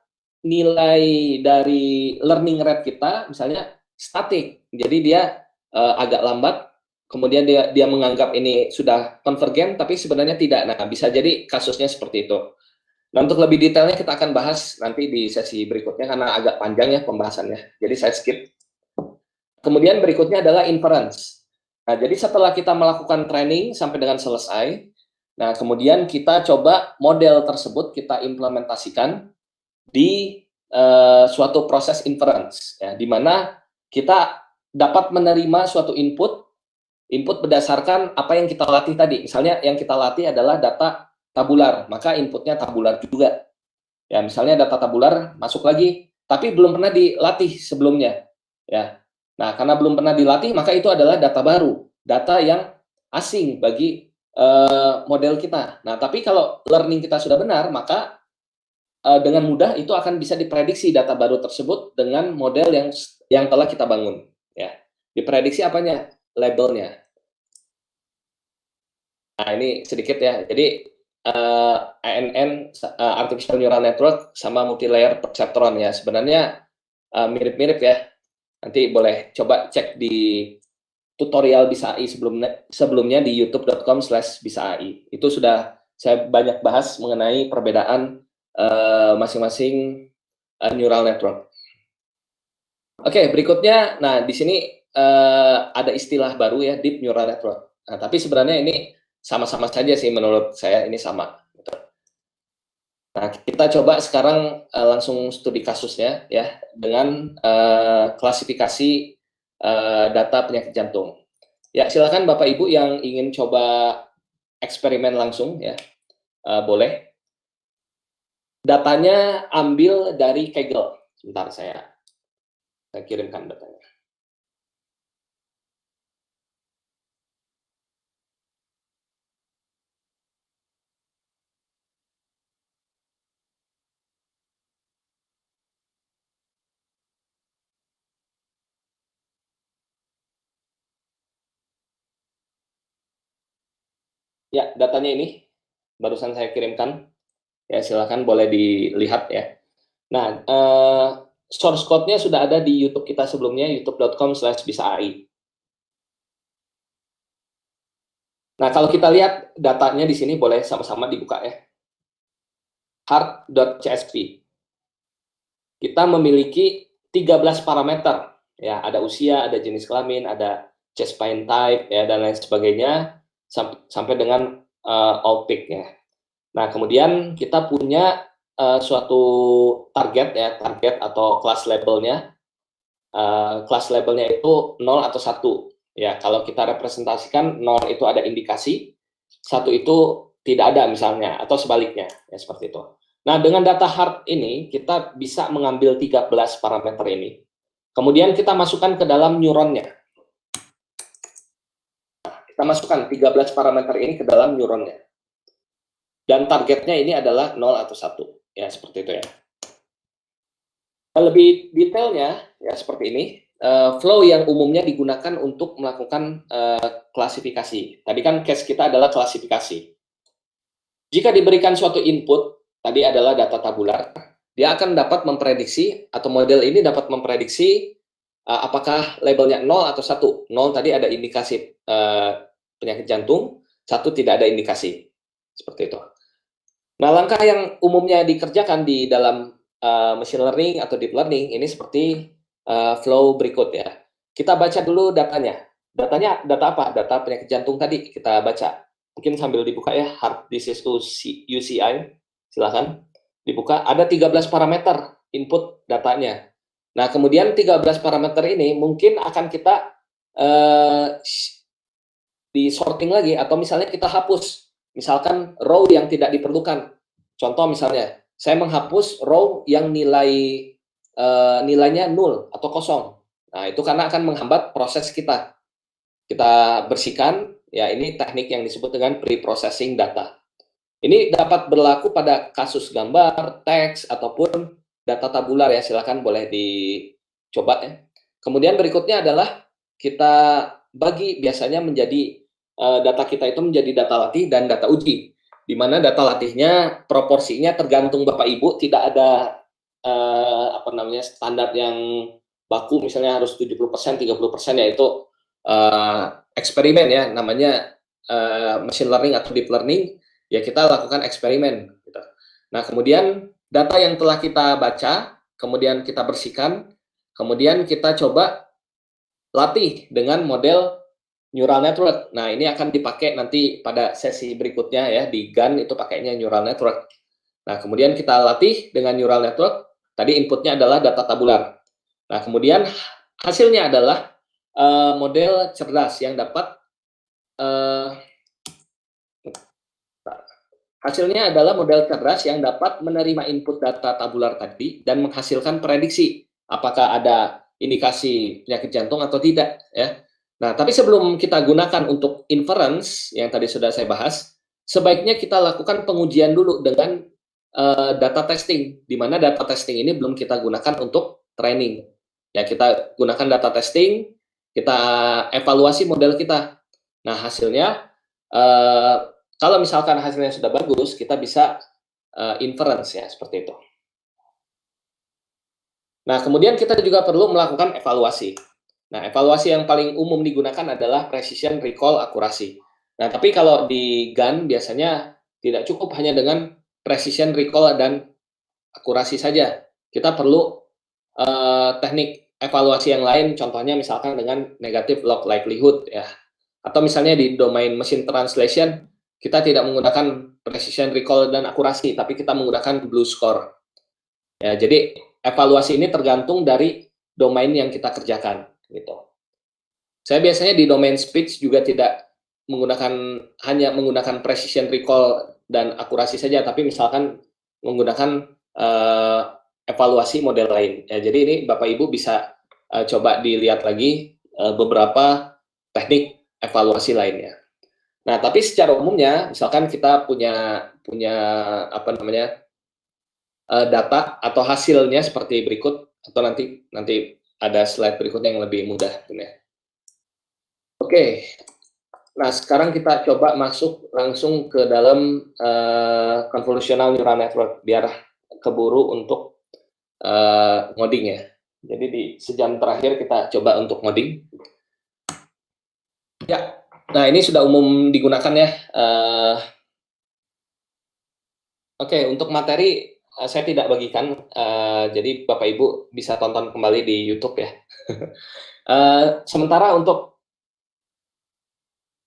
nilai dari learning rate kita misalnya statik. jadi dia agak lambat, kemudian dia menganggap ini sudah konvergen, tapi sebenarnya tidak. Nah, bisa jadi kasusnya seperti itu. Nah, untuk lebih detailnya kita akan bahas nanti di sesi berikutnya karena agak panjang ya pembahasannya. Jadi saya skip. Kemudian berikutnya adalah inference. Nah, jadi setelah kita melakukan training sampai dengan selesai, nah kemudian kita coba model tersebut kita implementasikan di suatu proses inference, ya, di mana kita dapat menerima suatu input berdasarkan apa yang kita latih tadi. Misalnya yang kita latih adalah data tabular, maka inputnya tabular juga. Ya, misalnya data tabular masuk lagi, tapi belum pernah dilatih sebelumnya. Ya, nah karena belum pernah dilatih, maka itu adalah data baru, data yang asing bagi model kita. Nah, tapi kalau learning kita sudah benar, maka dengan mudah itu akan bisa diprediksi data baru tersebut dengan model yang telah kita bangun. Ya, diprediksi apanya? Labelnya. Nah, ini sedikit ya. Jadi ANN, Artificial Neural Network, sama Multilayer Perceptron ya. Sebenarnya mirip-mirip ya. Nanti boleh coba cek di tutorial Bisa AI sebelumnya di youtube.com/bisa-ai. Itu sudah saya banyak bahas mengenai perbedaan masing-masing neural network. Oke, berikutnya, nah di sini ada istilah baru ya, deep neural network. Nah, tapi sebenarnya ini sama-sama saja sih menurut saya, ini sama. Gitu. Nah, kita coba sekarang langsung studi kasusnya ya dengan klasifikasi data penyakit jantung. Ya, silakan Bapak Ibu yang ingin coba eksperimen langsung ya, boleh. Datanya ambil dari Kaggle. Sebentar saya kirimkan datanya. Ya, datanya ini barusan saya kirimkan. Ya, silakan boleh dilihat ya. Nah, source code-nya sudah ada di YouTube kita sebelumnya, youtube.com/bisa-ai. Nah, kalau kita lihat datanya di sini boleh sama-sama dibuka ya. Heart.csv. Kita memiliki 13 parameter. Ya, ada usia, ada jenis kelamin, ada chest pain type ya dan lain sebagainya sampai dengan all peak ya. Nah, kemudian kita punya suatu target ya, target atau kelas labelnya. Kelas labelnya itu 0 atau 1. Ya, kalau kita representasikan 0 itu ada indikasi, 1 itu tidak ada misalnya, atau sebaliknya, ya seperti itu. Nah, dengan data hard ini, kita bisa mengambil 13 parameter ini. Kemudian kita masukkan ke dalam neuronnya. Kita masukkan 13 parameter ini ke dalam neuronnya. Dan targetnya ini adalah 0 atau 1. Ya, seperti itu ya. Lebih detailnya, ya seperti ini. Flow yang umumnya digunakan untuk melakukan klasifikasi. Tadi kan case kita adalah klasifikasi. Jika diberikan suatu input, tadi adalah data tabular, dia akan dapat memprediksi, atau model ini dapat memprediksi apakah labelnya 0 atau 1. 0 tadi ada indikasi penyakit jantung, 1 tidak ada indikasi. Seperti itu. Nah, langkah yang umumnya dikerjakan di dalam machine learning atau deep learning ini seperti flow berikut ya. Kita baca dulu datanya. Datanya data apa? Data penyakit jantung tadi kita baca. Mungkin sambil dibuka ya, heart disease UCI. Silakan dibuka. Ada 13 parameter input datanya. Nah, kemudian 13 parameter ini mungkin akan kita di sorting lagi, atau misalnya kita hapus. Misalkan row yang tidak diperlukan. Contoh misalnya, saya menghapus row yang nilainya 0 atau kosong. Nah, itu karena akan menghambat proses kita. Kita bersihkan, ya ini teknik yang disebut dengan pre-processing data. Ini dapat berlaku pada kasus gambar, teks, ataupun data tabular ya, silakan boleh dicoba ya. Kemudian berikutnya adalah kita bagi biasanya menjadi data kita itu menjadi data latih dan data uji. Di mana data latihnya proporsinya tergantung Bapak Ibu, tidak ada standar yang baku misalnya harus 70%, 30%, yaitu eksperimen ya, namanya machine learning atau deep learning, ya kita lakukan eksperimen gitu. Nah, kemudian data yang telah kita baca, kemudian kita bersihkan, kemudian kita coba latih dengan model neural network. Nah, ini akan dipakai nanti pada sesi berikutnya ya, di GAN itu pakainya neural network. Nah, kemudian kita latih dengan neural network, tadi inputnya adalah data tabular. Nah, kemudian hasilnya adalah model cerdas yang dapat hasilnya adalah model cerdas yang dapat menerima input data tabular tadi dan menghasilkan prediksi apakah ada indikasi penyakit jantung atau tidak ya. Nah, tapi sebelum kita gunakan untuk inference yang tadi sudah saya bahas, sebaiknya kita lakukan pengujian dulu dengan data testing, di mana data testing ini belum kita gunakan untuk training. Ya, kita gunakan data testing, kita evaluasi model kita. Nah, hasilnya kalau misalkan hasilnya sudah bagus, kita bisa inference ya, seperti itu. Nah, kemudian kita juga perlu melakukan evaluasi. Nah, evaluasi yang paling umum digunakan adalah precision, recall, akurasi. Nah, tapi kalau di GAN biasanya tidak cukup hanya dengan precision, recall, dan akurasi saja. Kita perlu teknik evaluasi yang lain, contohnya misalkan dengan negative log likelihood ya. Atau misalnya di domain machine translation, kita tidak menggunakan precision, recall, dan akurasi, tapi kita menggunakan blue score. Ya, jadi evaluasi ini tergantung dari domain yang kita kerjakan, gitu. Saya biasanya di domain speech juga tidak hanya menggunakan precision, recall, dan akurasi saja, tapi misalkan menggunakan evaluasi model lain. Ya, jadi ini Bapak Ibu bisa coba dilihat lagi beberapa teknik evaluasi lainnya. Nah, tapi secara umumnya, misalkan kita punya apa namanya data atau hasilnya seperti berikut, atau nanti ada slide berikutnya yang lebih mudah. Oke, nah sekarang kita coba masuk langsung ke dalam convolutional neural network, biar keburu untuk ngoding ya. Jadi di sejam terakhir kita coba untuk ngoding. Ya, nah ini sudah umum digunakan ya. Oke, untuk materi saya tidak bagikan, jadi Bapak Ibu bisa tonton kembali di YouTube ya. Sementara untuk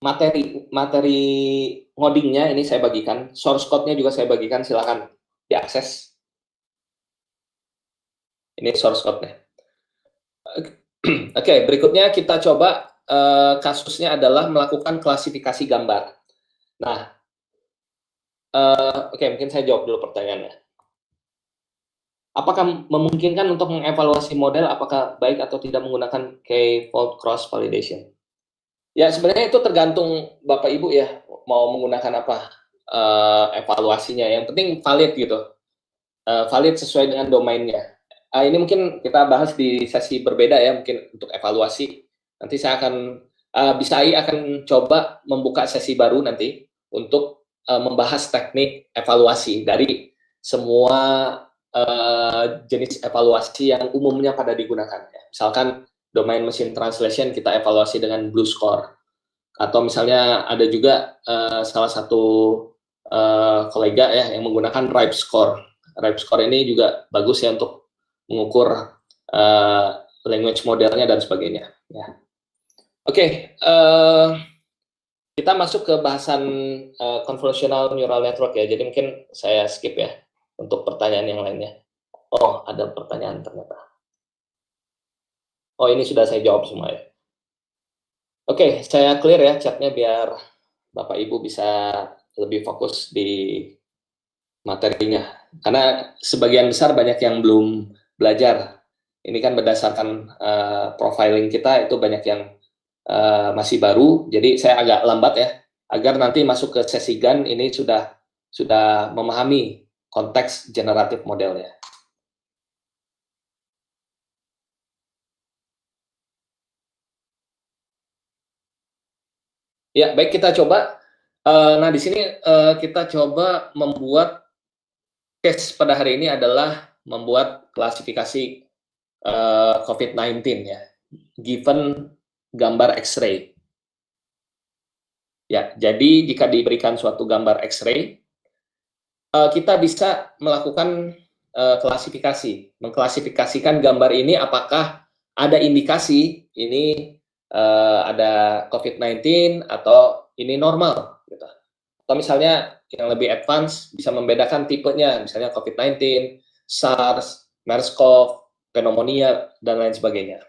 materi ngodingnya ini saya bagikan, source code-nya juga saya bagikan, silakan diakses. Ini source code-nya. Oke, berikutnya kita coba kasusnya adalah melakukan klasifikasi gambar. Nah, oke, mungkin saya jawab dulu pertanyaannya. Apakah memungkinkan untuk mengevaluasi model apakah baik atau tidak menggunakan K-fold cross validation? Ya, sebenarnya itu tergantung Bapak Ibu ya, mau menggunakan apa evaluasinya. Yang penting valid gitu, valid sesuai dengan domainnya. Ini mungkin kita bahas di sesi berbeda ya, mungkin untuk evaluasi. Nanti saya akan, BISAI akan coba membuka sesi baru nanti untuk membahas teknik evaluasi dari semua jenis evaluasi yang umumnya pada digunakan. Misalkan domain machine translation kita evaluasi dengan blue score, atau misalnya ada juga salah satu kolega ya yang menggunakan ripe score. Ripe score ini juga bagus ya untuk mengukur language modelnya dan sebagainya. Ya. Oke, kita masuk ke bahasan convolutional neural network ya. Jadi mungkin saya skip ya untuk pertanyaan yang lainnya. Oh, ada pertanyaan ternyata. Oh, ini sudah saya jawab semua ya. Oke, saya clear ya chatnya biar Bapak Ibu bisa lebih fokus di materinya. Karena sebagian besar banyak yang belum belajar. Ini kan berdasarkan profiling kita itu banyak yang masih baru. Jadi saya agak lambat ya, agar nanti masuk ke sesi GAN ini sudah memahami konteks generatif modelnya. Ya, baik, kita coba. Nah, di sini kita coba membuat case pada hari ini adalah membuat klasifikasi COVID-19 ya, given gambar X-ray. Ya, jadi jika diberikan suatu gambar X-ray, kita bisa melakukan klasifikasi, mengklasifikasikan gambar ini apakah ada indikasi ini ada COVID-19 atau ini normal, gitu. Atau misalnya yang lebih advance bisa membedakan tipenya, misalnya COVID-19, SARS, MERS-CoV, pneumonia, dan lain sebagainya.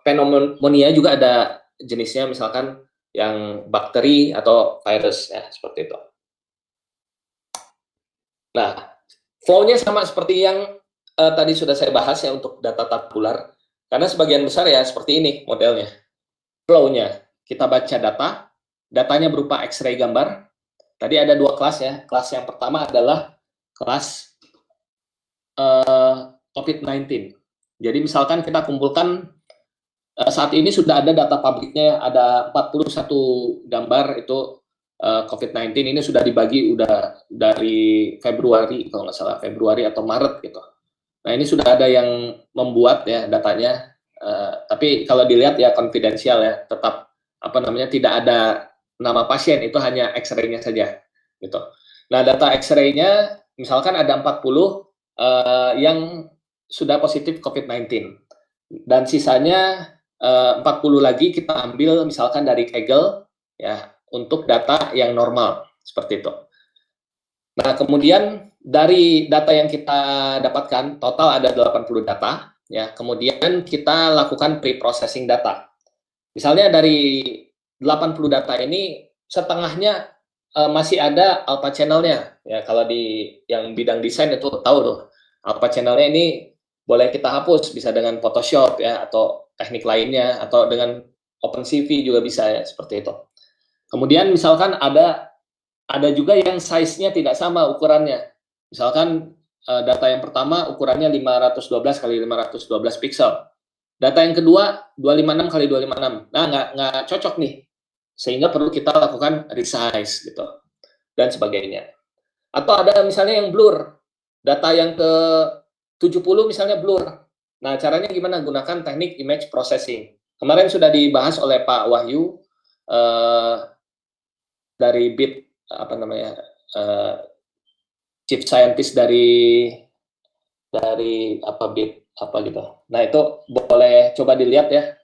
Pneumonia juga ada jenisnya, misalkan yang bakteri atau virus, ya, seperti itu. Nah, flow-nya sama seperti yang tadi sudah saya bahas ya untuk data tabular, karena sebagian besar ya seperti ini modelnya. Flow-nya, kita baca data, datanya berupa X-ray gambar. Tadi ada dua kelas ya. Kelas yang pertama adalah kelas COVID-19. Jadi misalkan kita kumpulkan saat ini sudah ada data pabriknya, ada 41 gambar itu COVID-19 ini sudah dibagi udah dari Februari kalau nggak salah, Februari atau Maret gitu. Nah ini sudah ada yang membuat ya datanya, tapi kalau dilihat ya konfidensial ya, tetap apa namanya tidak ada nama pasien, itu hanya X-ray-nya saja gitu. Nah data X-ray-nya misalkan ada 40 yang sudah positif COVID-19 dan sisanya 40 lagi kita ambil misalkan dari Kaggle ya untuk data yang normal seperti itu. Nah, kemudian dari data yang kita dapatkan total ada 80 data ya. Kemudian kita lakukan pre-processing data. Misalnya dari 80 data ini setengahnya masih ada alpha channel-nya ya. Kalau di yang bidang desain itu tahu tuh. Alpha channel-nya ini boleh kita hapus, bisa dengan Photoshop ya atau teknik lainnya atau dengan OpenCV juga bisa ya seperti itu. Kemudian misalkan ada juga yang size-nya tidak sama ukurannya. Misalkan data yang pertama ukurannya 512 kali 512 pixel. Data yang kedua 256 kali 256. Nah, nggak cocok nih. Sehingga perlu kita lakukan resize gitu. Dan sebagainya. Atau ada misalnya yang blur. Data yang ke 70 misalnya blur. Nah, caranya gimana? Gunakan teknik image processing. Kemarin sudah dibahas oleh Pak Wahyu dari BIT apa namanya chief scientist dari apa BIT apa gitu. Nah itu boleh coba dilihat ya,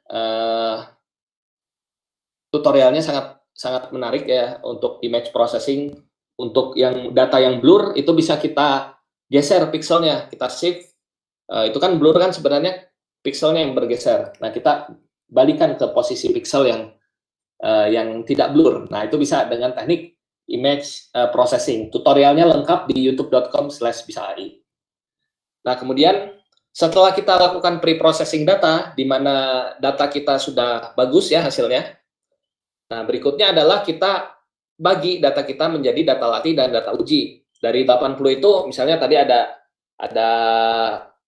tutorialnya sangat menarik ya untuk image processing. Untuk yang data yang blur itu bisa kita geser pixelnya, kita shift. Itu kan blur kan sebenarnya pixelnya yang bergeser. Nah kita balikan ke posisi pixel yang tidak blur. Nah itu bisa dengan teknik image processing. Tutorialnya lengkap di youtube.com/bisai. Nah, kemudian setelah kita lakukan pre-processing data, di mana data kita sudah bagus ya hasilnya. Nah, berikutnya adalah kita bagi data kita menjadi data latih dan data uji. Dari 80 itu, misalnya tadi ada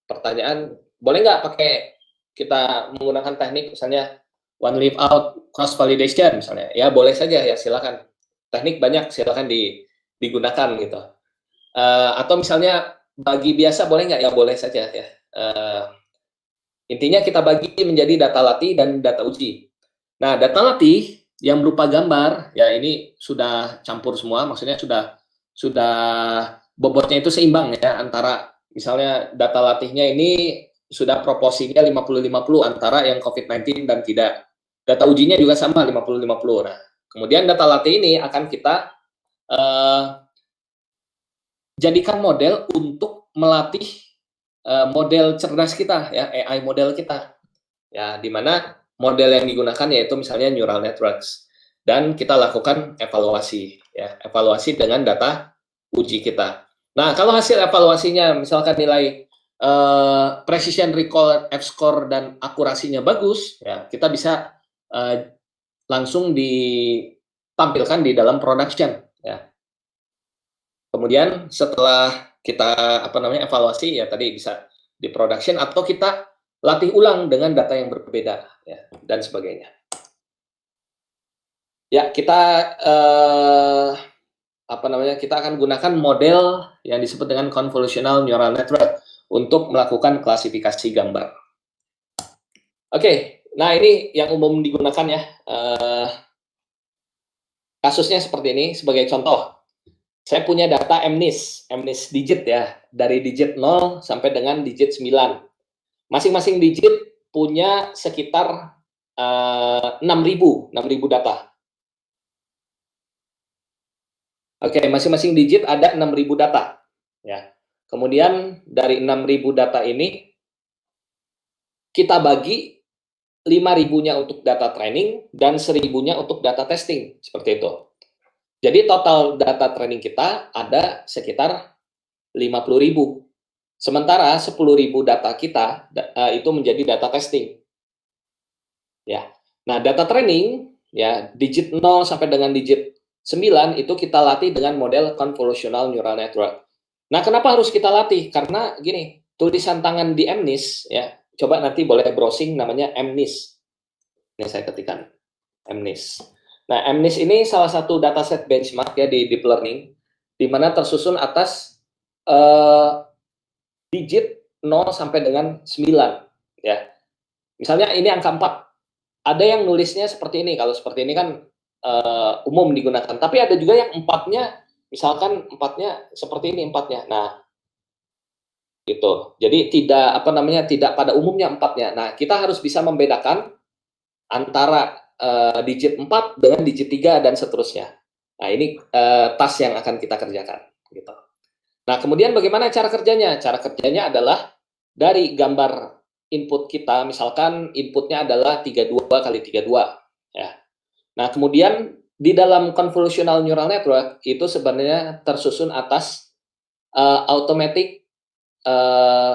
pertanyaan, boleh nggak pakai kita menggunakan teknik misalnya one leave out cross validation misalnya? Ya boleh saja ya, silakan. Teknik banyak silakan digunakan gitu. Atau misalnya bagi biasa boleh nggak? Ya boleh saja ya. Intinya kita bagi menjadi data latih dan data uji. Nah, data latih yang berupa gambar, ya ini sudah campur semua, maksudnya sudah bobotnya itu seimbang ya, antara misalnya data latihnya ini sudah proporsinya 50-50 antara yang COVID-19 dan tidak. Data ujinya juga sama 50-50. Nah, kemudian data latih ini akan kita jadikan model untuk melatih model cerdas kita ya, AI model kita. Ya, di mana model yang digunakan yaitu misalnya neural networks, dan kita lakukan evaluasi ya, evaluasi dengan data uji kita. Nah, kalau hasil evaluasinya misalkan nilai precision recall, F-score dan akurasinya bagus ya, kita bisa langsung ditampilkan di dalam production ya. Kemudian setelah kita evaluasi ya tadi bisa di production atau kita latih ulang dengan data yang berbeda ya, dan sebagainya. Ya, kita kita akan gunakan model yang disebut dengan convolutional neural network untuk melakukan klasifikasi gambar. Oke, nah ini yang umum digunakan ya. Kasusnya seperti ini sebagai contoh. Saya punya data MNIS digit ya, dari digit 0 sampai dengan digit 9. Masing-masing digit punya sekitar 6.000 data. Oke, masing-masing digit ada 6.000 data. Ya. Kemudian dari 6.000 data ini kita bagi 5.000-nya untuk data training dan 1.000-nya untuk data testing, seperti itu. Jadi total data training kita ada sekitar 50.000. Sementara 10.000 data kita itu menjadi data testing. Ya. Nah, data training ya digit 0 sampai dengan digit 9 itu kita latih dengan model convolutional neural network. Nah, kenapa harus kita latih? Karena gini, tulisan tangan di MNIS ya, coba nanti boleh browsing namanya MNIS. Ini saya ketikkan MNIS. Nah, MNIS ini salah satu dataset benchmark ya di deep learning di mana tersusun atas digit 0 sampai dengan 9 ya. Misalnya ini angka 4. Ada yang nulisnya seperti ini. Kalau seperti ini kan umum digunakan. Tapi ada juga yang empatnya, misalkan empatnya seperti ini empatnya. Nah, gitu. Jadi tidak pada umumnya empatnya. Nah, kita harus bisa membedakan antara digit 4 dengan digit 3 dan seterusnya. Nah, ini task yang akan kita kerjakan. Gitu. Nah, kemudian bagaimana cara kerjanya? Cara kerjanya adalah dari gambar input kita, misalkan inputnya adalah 32 kali 32. Ya. Nah, kemudian di dalam convolutional neural network itu sebenarnya tersusun atas automatic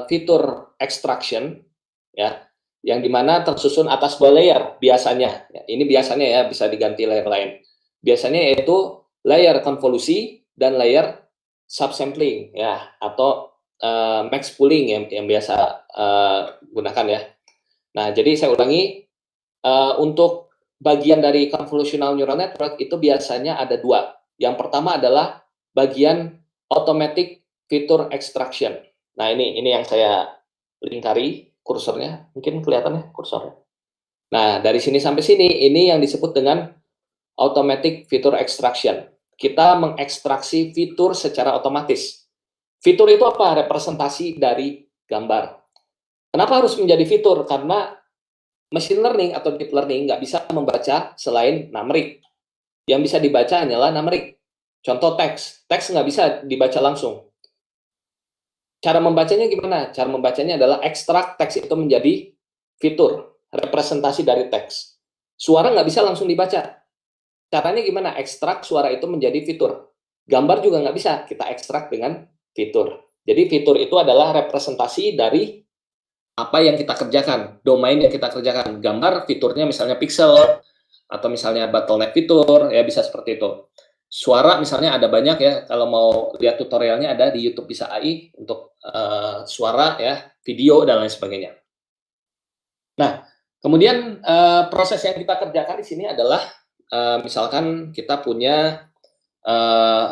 feature extraction, ya, yang dimana tersusun atas dua layer biasanya. Ya, ini biasanya ya, bisa diganti layer lain. Biasanya yaitu layer konvolusi dan layer subsampling ya, atau max pooling yang biasa gunakan ya. Nah, jadi saya ulangi, untuk bagian dari convolutional neural network itu biasanya ada dua. Yang pertama adalah bagian automatic feature extraction. Nah, ini yang saya lingkari kursornya, mungkin kelihatan ya kursornya. Nah, dari sini sampai sini ini yang disebut dengan automatic feature extraction. Kita mengekstraksi fitur secara otomatis. Fitur itu apa? Representasi dari gambar. Kenapa harus menjadi fitur? Karena machine learning atau deep learning nggak bisa membaca selain numerik. Yang bisa dibaca hanyalah numerik. Contoh teks. Teks nggak bisa dibaca langsung. Cara membacanya gimana? Cara membacanya adalah ekstrak teks itu menjadi fitur, representasi dari teks. Suara nggak bisa langsung dibaca. Caranya gimana? Ekstrak suara itu menjadi fitur. Gambar juga nggak bisa, kita ekstrak dengan fitur. Jadi fitur itu adalah representasi dari apa yang kita kerjakan, domain yang kita kerjakan. Gambar fiturnya misalnya pixel, atau misalnya bottleneck fitur, ya bisa seperti itu. Suara misalnya ada banyak ya, kalau mau lihat tutorialnya ada di YouTube Bisa AI untuk suara ya, video dan lain sebagainya. Nah, kemudian proses yang kita kerjakan di sini adalah misalkan kita punya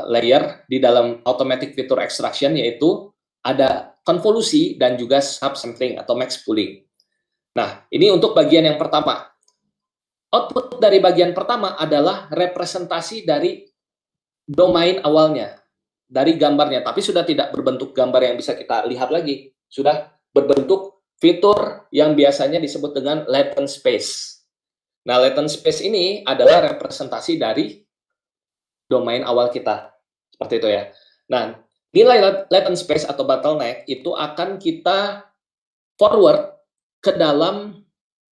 layer di dalam automatic feature extraction, yaitu ada konvolusi dan juga subsampling atau max pooling. Nah, ini untuk bagian yang pertama. Output dari bagian pertama adalah representasi dari domain awalnya, dari gambarnya, tapi sudah tidak berbentuk gambar yang bisa kita lihat lagi, sudah berbentuk fitur yang biasanya disebut dengan latent space. Nah, latent space ini adalah representasi dari domain awal kita, seperti itu ya. Nah, nilai latent space atau bottleneck itu akan kita forward ke dalam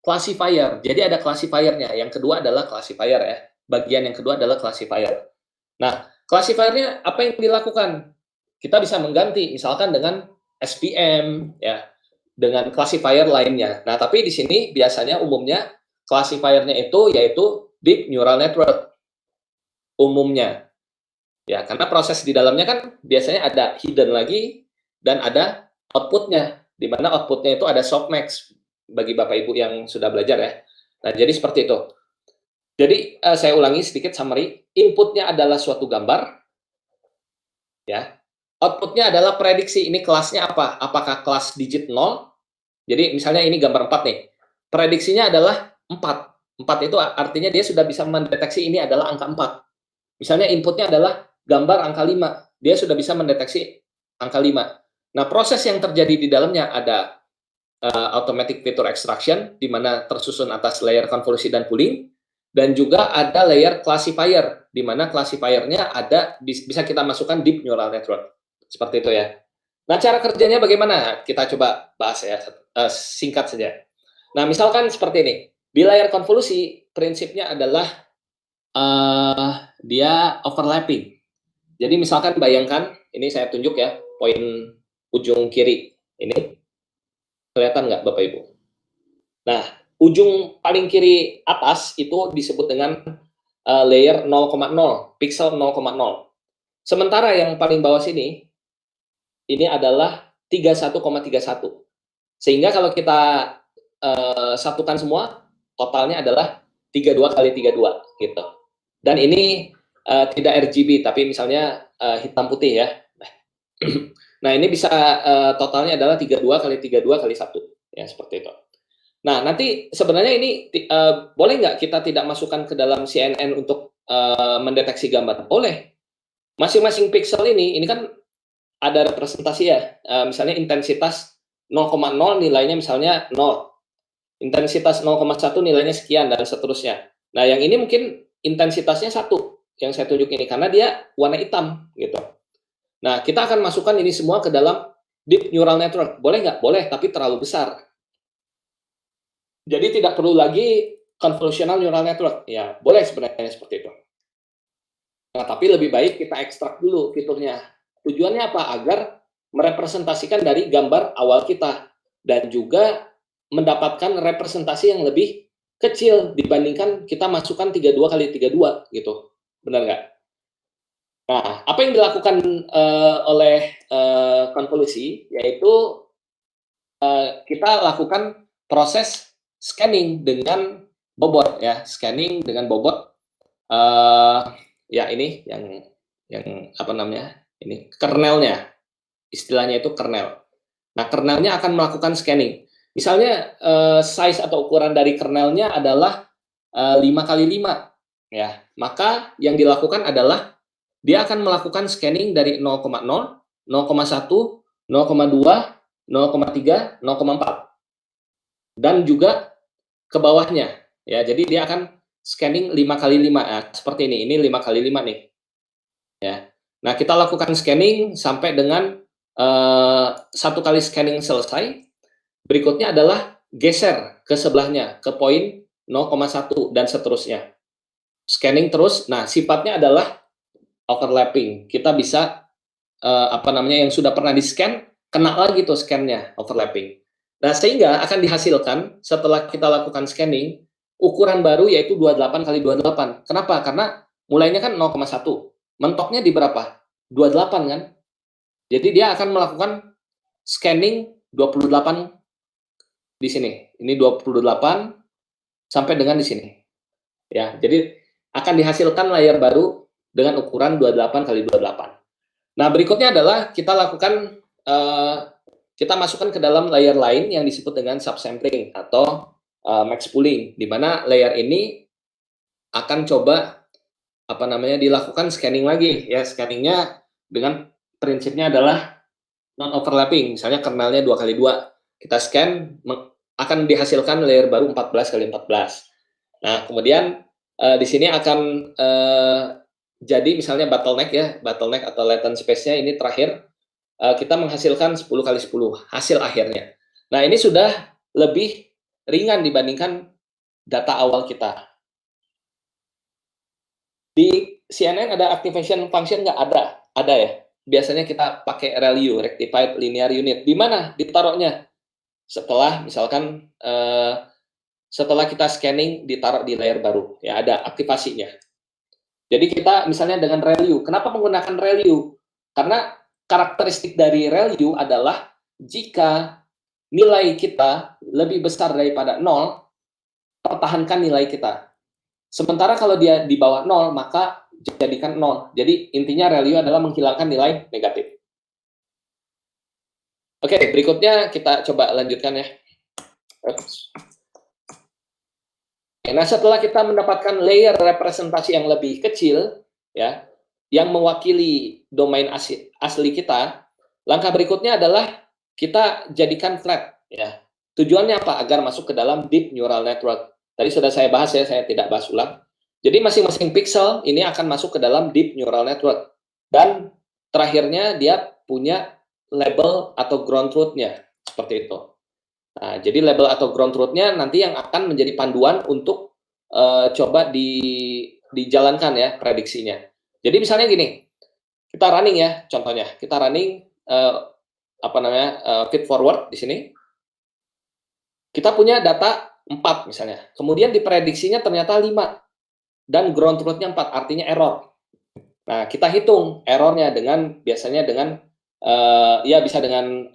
classifier. Jadi ada classifiernya. Yang kedua adalah classifier ya. Bagian yang kedua adalah classifier. Nah, classifiernya apa yang dilakukan? Kita bisa mengganti, misalkan dengan SVM ya, dengan classifier lainnya. Nah, tapi di sini biasanya umumnya classifiernya itu yaitu deep neural network umumnya. Ya, karena proses di dalamnya kan biasanya ada hidden lagi dan ada outputnya, di mana outputnya itu ada softmax bagi Bapak Ibu yang sudah belajar ya. Nah, jadi seperti itu. Jadi saya ulangi sedikit summary. Inputnya adalah suatu gambar, ya. Outputnya adalah prediksi ini kelasnya apa? Apakah kelas digit 0? Jadi misalnya ini gambar 4 nih. prediksinya adalah 4. 4 itu artinya dia sudah bisa mendeteksi ini adalah angka 4. Misalnya inputnya adalah gambar angka 5, dia sudah bisa mendeteksi angka 5. Nah, proses yang terjadi di dalamnya ada automatic feature extraction, di mana tersusun atas layer konvolusi dan pooling, dan juga ada layer classifier, di mana classifiernya ada bisa kita masukkan deep neural network. Seperti itu ya. Nah, cara kerjanya bagaimana? Kita coba bahas ya, singkat saja. Nah, misalkan seperti ini. Di layar konvolusi, prinsipnya adalah dia overlapping. Jadi misalkan bayangkan, ini saya tunjuk ya, poin ujung kiri. Ini kelihatan nggak Bapak Ibu? Nah, ujung paling kiri atas itu disebut dengan layer 0,0, pixel 0,0. Sementara yang paling bawah sini, ini adalah 31,31. Sehingga kalau kita satukan semua, totalnya adalah 32 kali 32 gitu. Dan ini tidak RGB, tapi misalnya hitam putih ya. Nah, ini bisa totalnya adalah 32 kali 32 kali 1. Ya, seperti itu. Nah, nanti sebenarnya ini boleh nggak kita tidak masukkan ke dalam CNN untuk mendeteksi gambar? Boleh. Masing-masing pixel ini kan ada representasi ya. Misalnya intensitas 0,0 nilainya misalnya 0. Intensitas 0,1 nilainya sekian dan seterusnya. Nah, yang ini mungkin intensitasnya 1 yang saya tunjuk ini karena dia warna hitam gitu. Nah, kita akan masukkan ini semua ke dalam deep neural network. Boleh nggak? Boleh, tapi terlalu besar. Jadi tidak perlu lagi convolutional neural network. Ya, boleh sebenarnya seperti itu. Nah, tapi lebih baik kita ekstrak dulu fiturnya. Tujuannya apa? Agar merepresentasikan dari gambar awal kita dan juga mendapatkan representasi yang lebih kecil dibandingkan kita masukkan 32 kali 32 gitu. Benar nggak? Nah, apa yang dilakukan oleh konvolusi yaitu kita lakukan proses scanning dengan bobot ya, scanning dengan bobot ya ini yang apa namanya? Ini kernelnya. Istilahnya itu kernel. Nah, kernelnya akan melakukan scanning. Misalnya size atau ukuran dari kernelnya adalah 5 kali 5 ya. Maka yang dilakukan adalah dia akan melakukan scanning dari 0,0, 0,1, 0,2, 0,3, 0,4 dan juga ke bawahnya ya. Jadi dia akan scanning 5 kali 5 ya, seperti ini. Ini 5 kali 5 nih. Ya. Nah, kita lakukan scanning sampai dengan satu kali scanning selesai. Berikutnya adalah geser ke sebelahnya, ke poin 0,1 dan seterusnya. Scanning terus. Nah, sifatnya adalah overlapping. Kita bisa apa namanya yang sudah pernah di-scan, kena lagi tuh scan-nya, overlapping. Nah, sehingga akan dihasilkan setelah kita lakukan scanning, ukuran baru yaitu 28 kali 28. Kenapa? Karena mulainya kan 0,1. Mentoknya di berapa? 28 kan? Jadi dia akan melakukan scanning 28 di sini. Ini 28 sampai dengan di sini. Ya, jadi akan dihasilkan layar baru dengan ukuran 28 kali 28. Nah, berikutnya adalah kita lakukan kita masukkan ke dalam layer lain yang disebut dengan subsampling atau max pooling, di mana layer ini akan coba apa namanya dilakukan scanning lagi ya. Scanningnya dengan prinsipnya adalah non overlapping. Misalnya kernelnya 2 kali 2. Kita scan akan dihasilkan layer baru 14 kali 14. Nah, kemudian di sini akan jadi misalnya bottleneck atau latent space-nya ini terakhir kita menghasilkan 10 kali 10 hasil akhirnya. Nah, ini sudah lebih ringan dibandingkan data awal kita. Di CNN ada activation function nggak? Ada ya. Biasanya kita pakai ReLU, Rectified Linear Unit. Di mana ditaruhnya? Setelah misalkan setelah kita scanning ditaruh di layer baru, ya ada aktivasinya. Jadi kita misalnya dengan ReLU, kenapa menggunakan ReLU? Karena karakteristik dari ReLU adalah jika nilai kita lebih besar daripada 0, pertahankan nilai kita. Sementara kalau dia di bawah 0, maka jadikan 0. Jadi intinya ReLU adalah menghilangkan nilai negatif. Oke, berikutnya kita coba lanjutkan ya. Nah, setelah kita mendapatkan layer representasi yang lebih kecil, ya, yang mewakili domain asli kita, langkah berikutnya adalah kita jadikan flat, ya. Tujuannya apa? Agar masuk ke dalam deep neural network. Tadi sudah saya bahas ya, saya tidak bahas ulang. Jadi masing-masing pixel ini akan masuk ke dalam deep neural network. Dan terakhirnya dia punya label atau ground truth-nya, seperti itu. Nah, jadi label atau ground truth-nya nanti yang akan menjadi panduan untuk coba dijalankan ya prediksinya. Jadi misalnya gini, kita running ya, contohnya kita running feed forward di sini. Kita punya data 4 misalnya, kemudian diprediksinya ternyata 5 dan ground truth-nya 4, artinya error. Nah, kita hitung errornya biasanya dengan ya bisa dengan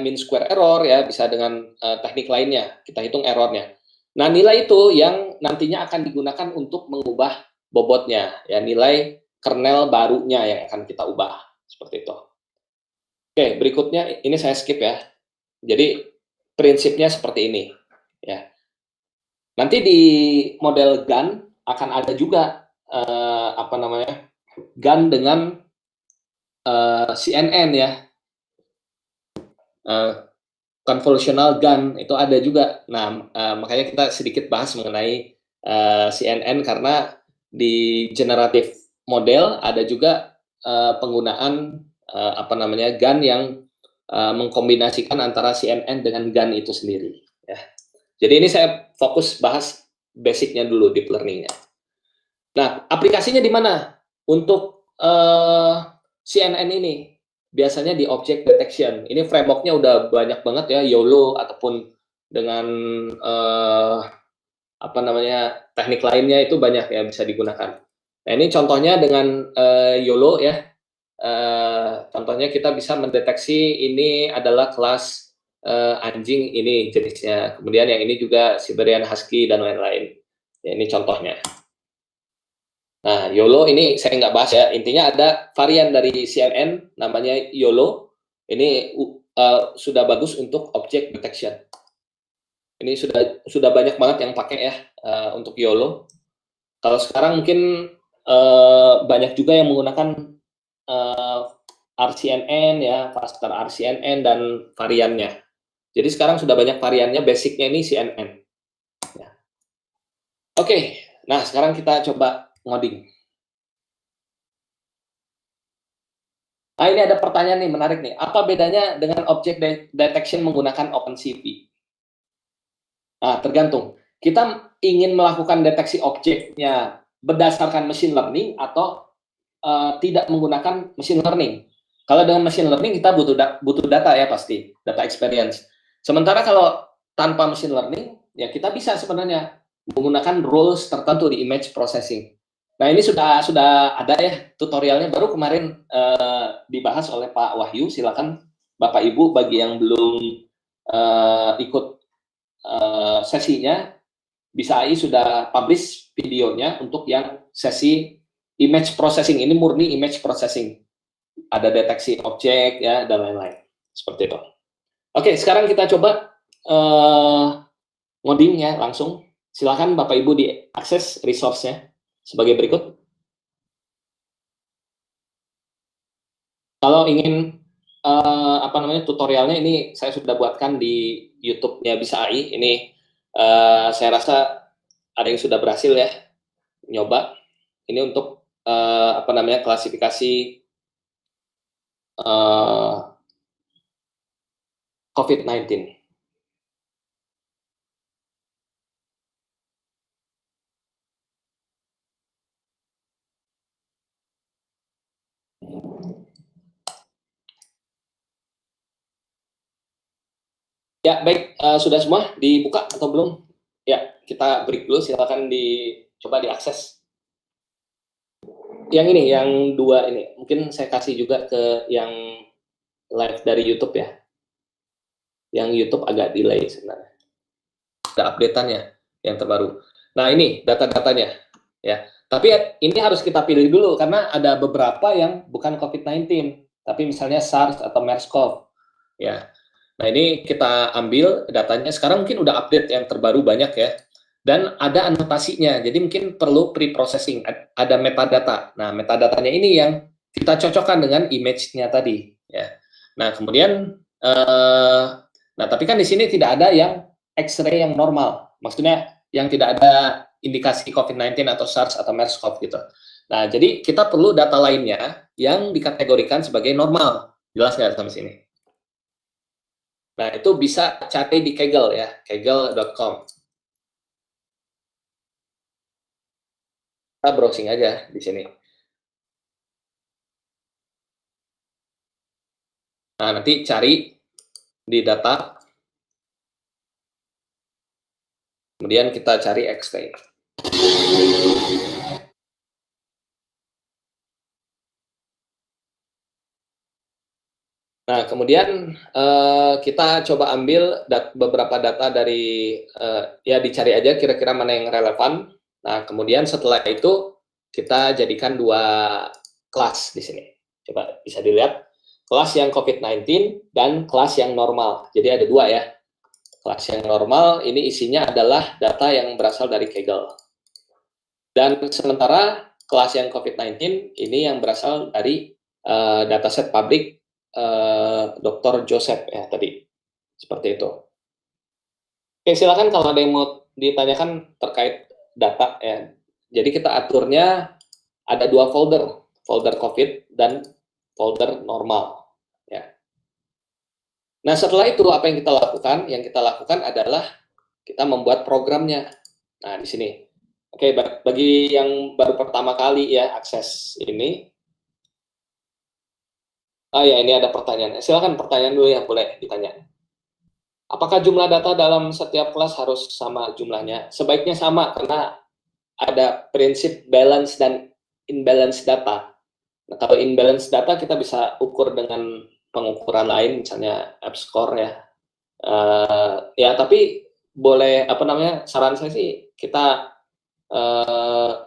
mean square error ya, bisa dengan teknik lainnya. Kita hitung errornya. Nah, nilai itu yang nantinya akan digunakan untuk mengubah bobotnya, ya, nilai kernel barunya yang akan kita ubah, seperti itu. Oke, berikutnya ini saya skip ya. Jadi prinsipnya seperti ini, ya. Nanti di model GAN akan ada juga GAN dengan CNN ya, convolutional GAN itu ada juga. Nah, makanya kita sedikit bahas mengenai CNN karena di generative model ada juga penggunaan GAN yang mengkombinasikan antara CNN dengan GAN itu sendiri. Ya. Jadi ini saya fokus bahas basicnya dulu, deep learningnya. Nah, aplikasinya di mana untuk CNN ini? Biasanya di object detection. Ini frameworknya udah banyak banget ya, YOLO ataupun dengan teknik lainnya itu banyak ya bisa digunakan. Nah, ini contohnya dengan YOLO ya. Contohnya kita bisa mendeteksi ini adalah kelas anjing ini jenisnya. Kemudian yang ini juga Siberian Husky dan lain-lain. Ya, ini contohnya. Nah, YOLO ini saya nggak bahas ya. Intinya ada varian dari CNN namanya YOLO. Ini sudah bagus untuk object detection. Ini sudah banyak banget yang pakai ya untuk YOLO. Kalau sekarang mungkin banyak juga yang menggunakan RCNN ya, faster RCNN dan variannya. Jadi sekarang sudah banyak variannya, basicnya ini CNN. Ya. Oke, nah sekarang kita coba ngoding. Nah, ini ada pertanyaan nih, menarik nih. Apa bedanya dengan object detection menggunakan OpenCV? Nah, tergantung. Kita ingin melakukan deteksi objeknya berdasarkan machine learning atau tidak menggunakan machine learning. Kalau dengan machine learning kita butuh data ya pasti, data experience. Sementara kalau tanpa machine learning, ya kita bisa sebenarnya menggunakan rules tertentu di image processing. Nah, ini sudah ada ya tutorialnya, baru kemarin dibahas oleh Pak Wahyu. Silakan Bapak Ibu bagi yang belum ikut sesinya, Bisa AI sudah publish videonya untuk yang sesi image processing. Ini murni image processing. Ada deteksi objek ya dan lain-lain. Seperti itu. Oke, sekarang kita coba ngoding ya langsung. Silakan Bapak Ibu diakses resource-nya sebagai berikut. Kalau ingin tutorialnya ini saya sudah buatkan di YouTube-nya Bisa AI. Ini saya rasa ada yang sudah berhasil ya nyoba. Ini untuk klasifikasi COVID-19. Ya, baik. Sudah semua dibuka atau belum? Ya, kita break dulu. Silakan coba diakses. Yang ini, yang dua ini. Mungkin saya kasih juga ke yang live dari YouTube ya. Yang YouTube agak delay sebenarnya. Ada update-annya yang terbaru. Nah, ini data-datanya. Ya. Tapi ini harus kita pilih dulu karena ada beberapa yang bukan COVID-19, tapi misalnya SARS atau MERS-CoV. Ya. Nah, ini kita ambil datanya. Sekarang mungkin udah update yang terbaru banyak ya. dan ada anotasinya. Jadi mungkin perlu pre-processing, ada metadata. Nah, metadatanya ini yang kita cocokkan dengan image-nya tadi, ya. Nah, kemudian nah tapi kan di sini tidak ada yang X-ray yang normal. Maksudnya yang tidak ada indikasi COVID-19 atau SARS atau MERS-CoV gitu. Nah, jadi kita perlu data lainnya yang dikategorikan sebagai normal. Jelas nggak sampai sini? Nah, itu bisa cari di Kaggle ya, kaggle.com. Kita browsing aja di sini. Nah, nanti cari di data, kemudian kita cari X-ray. Nah, kemudian kita coba ambil beberapa data dari, ya dicari aja kira-kira mana yang relevan. Nah, kemudian setelah itu kita jadikan 2 kelas di sini. Coba bisa dilihat, kelas yang COVID-19 dan kelas yang normal. Jadi ada 2 ya. Kelas yang normal ini isinya adalah data yang berasal dari Kaggle. Dan sementara kelas yang COVID-19 ini yang berasal dari dataset publik Dr. Joseph ya tadi, seperti itu. Oke, silakan kalau ada yang mau ditanyakan terkait data ya. Jadi kita aturnya ada 2 folder, folder COVID dan folder normal ya. Nah, setelah itu apa yang kita lakukan? Yang kita lakukan adalah kita membuat programnya. Nah, di sini. Oke, bagi yang baru pertama kali ya akses ini. Oh ya, ini ada pertanyaan. Silakan pertanyaan dulu ya, boleh ditanya. Apakah jumlah data dalam setiap kelas harus sama jumlahnya? Sebaiknya sama, karena ada prinsip balance dan imbalance data. Nah, kalau imbalance data kita bisa ukur dengan pengukuran lain, misalnya F-score ya. Ya, tapi boleh, apa namanya, saran saya sih kita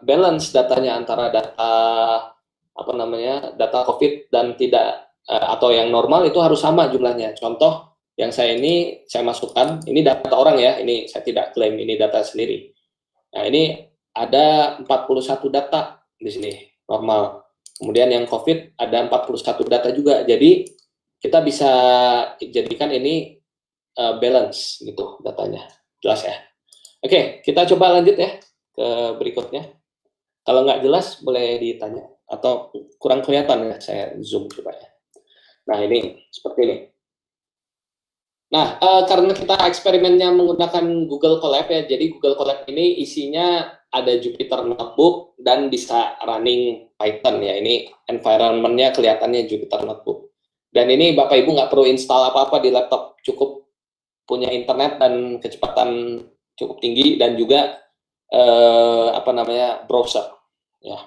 balance datanya antara data, apa namanya, data COVID dan tidak, atau yang normal itu harus sama jumlahnya. Contoh, yang saya ini saya masukkan, ini data orang ya, ini saya tidak klaim, ini data sendiri. Nah, ini ada 41 data di sini, normal. Kemudian yang COVID ada 41 data juga. Jadi kita bisa jadikan ini balance gitu datanya. Jelas ya? Oke, kita coba lanjut ya ke berikutnya. Kalau nggak jelas boleh ditanya atau kurang kelihatan ya, saya zoom coba ya. Nah, ini seperti ini. Nah, karena kita eksperimennya menggunakan Google Colab ya, jadi Google Colab ini isinya ada Jupyter Notebook dan bisa running Python ya. Ini environment-nya kelihatannya Jupyter Notebook. Dan ini Bapak Ibu nggak perlu install apa-apa di laptop, cukup punya internet dan kecepatan cukup tinggi dan juga apa namanya, browser ya.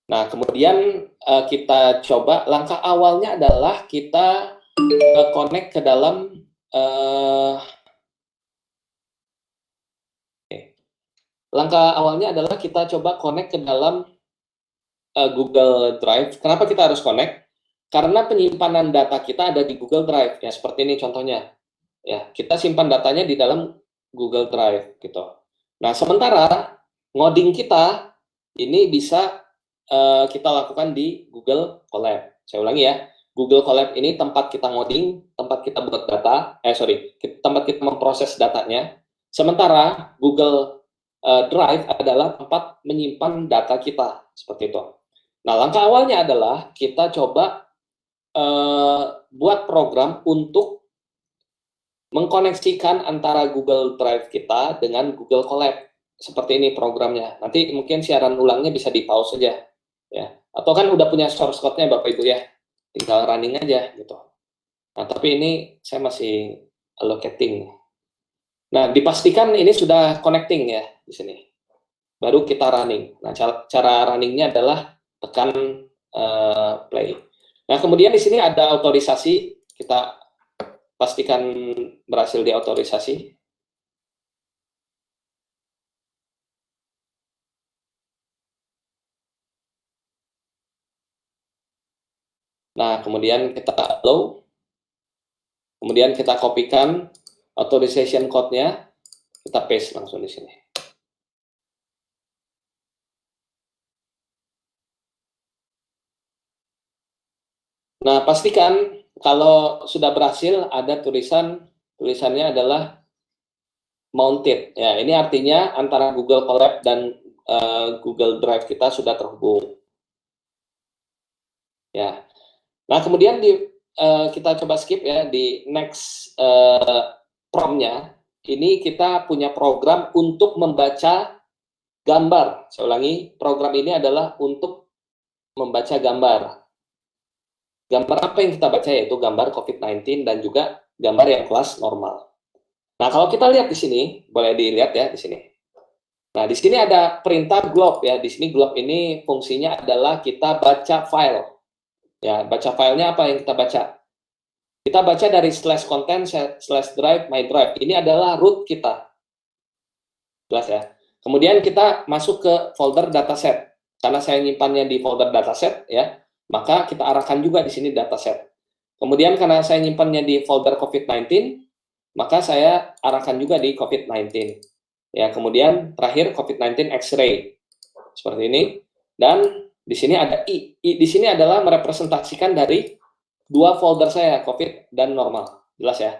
Nah, kemudian kita coba, langkah awalnya adalah kita connect ke dalam langkah awalnya adalah kita coba connect ke dalam Google Drive. Kenapa kita harus connect? Karena penyimpanan data kita ada di Google Drive ya, seperti ini contohnya. Ya, kita simpan datanya di dalam Google Drive gitu. Nah, sementara ngoding kita ini bisa kita lakukan di Google Colab. Saya ulangi ya, Google Colab ini tempat kita ngoding, tempat kita buat data, tempat kita memproses datanya. Sementara Google Drive adalah tempat menyimpan data kita, seperti itu. Nah, langkah awalnya adalah kita coba buat program untuk mengkoneksikan antara Google Drive kita dengan Google Colab. Seperti ini programnya. Nanti mungkin siaran ulangnya bisa di pause saja ya. Atau kan udah punya source code-nya Bapak Ibu ya. Tinggal running aja gitu. Nah, tapi ini saya masih allocating. Nah, dipastikan ini sudah connecting ya di sini. Baru kita running. Nah, cara runningnya adalah tekan play. Nah, kemudian di sini ada otorisasi. Kita pastikan berhasil diautorisasi. Nah, kemudian kita allow. Kemudian kita kopikan authorization code-nya. Kita paste langsung di sini. Nah, pastikan kalau sudah berhasil ada tulisannya adalah mounted. Ya, ini artinya antara Google Colab dan Google Drive kita sudah terhubung. Ya. Nah, kemudian kita coba skip ya di next prompt-nya. Ini kita punya program untuk membaca gambar. Saya ulangi, program ini adalah untuk membaca gambar. Gambar apa yang kita baca, yaitu gambar COVID-19 dan juga gambar yang kelas normal. Nah, kalau kita lihat di sini, boleh dilihat ya di sini. Nah, di sini ada perintah glob ya. Di sini glob ini fungsinya adalah kita baca file. Ya, baca filenya apa yang kita baca? Kita baca dari /content /drive my drive. Ini adalah root kita. Jelas ya. Kemudian kita masuk ke folder dataset. Karena saya nyimpannya di folder dataset ya, maka kita arahkan juga di sini dataset. Kemudian karena saya nyimpannya di folder COVID-19, maka saya arahkan juga di COVID-19. Ya, kemudian terakhir COVID-19 X-ray. Seperti ini. Dan di sini ada I. I di sini adalah merepresentasikan dari dua folder saya, COVID dan normal. Jelas ya.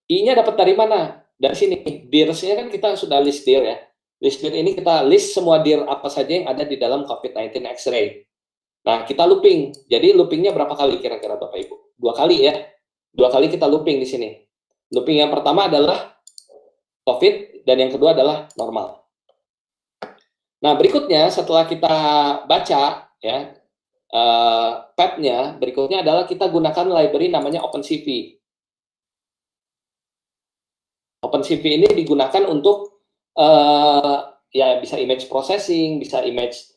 I-nya dapat dari mana? Dari sini. Dirs-nya kan kita sudah list dir ya. List dir ini kita list semua dir apa saja yang ada di dalam COVID-19 X-ray. Nah, kita looping. Jadi loopingnya berapa kali kira-kira Bapak Ibu? 2 kali ya. 2 kali kita looping di sini. Looping yang pertama adalah COVID dan yang kedua adalah normal. Nah, berikutnya setelah kita baca ya path-nya, berikutnya adalah kita gunakan library namanya OpenCV. OpenCV ini digunakan untuk ya bisa image processing, bisa image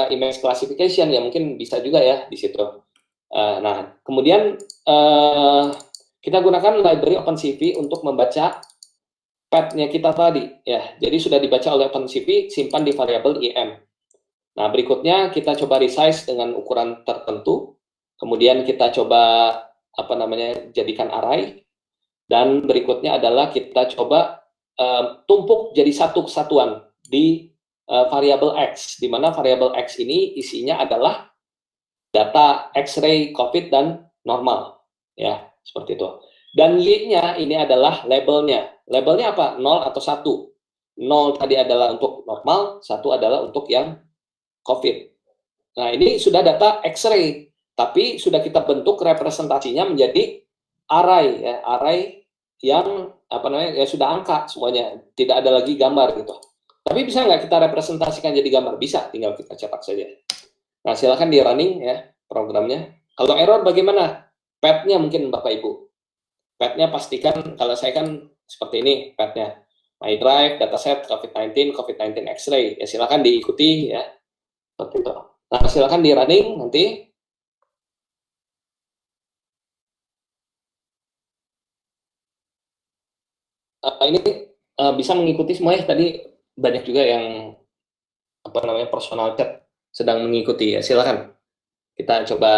image classification ya, mungkin bisa juga ya di situ. Nah, kemudian kita gunakan library OpenCV untuk membaca path-nya kita tadi ya. Jadi sudah dibaca oleh OpenCV, simpan di variabel im. Nah, berikutnya kita coba resize dengan ukuran tertentu. Kemudian kita coba jadikan array. Dan berikutnya adalah kita coba tumpuk jadi satu kesatuan di variabel X, di mana variabel X ini isinya adalah data X-ray, COVID, dan normal. Ya, seperti itu. Dan Y-nya ini adalah labelnya. Labelnya apa? 0 atau 1. 0 tadi adalah untuk normal, 1 adalah untuk yang COVID. Nah, ini sudah data X-ray, tapi sudah kita bentuk representasinya menjadi array ya, array yang sudah angka semuanya, tidak ada lagi gambar gitu. Tapi bisa nggak kita representasikan jadi gambar? Bisa, tinggal kita cetak saja. Nah, silakan di running ya programnya. Kalau error bagaimana? Path-nya mungkin Bapak Ibu. Path-nya pastikan, kalau saya kan seperti ini path-nya. My drive, dataset, COVID-19, COVID-19 X-ray. Ya silakan diikuti ya. Seperti itu. Nah, silakan di running nanti. Ini bisa mengikuti semua ya. Tadi banyak juga yang personal chat sedang mengikuti ya. Silakan. Kita coba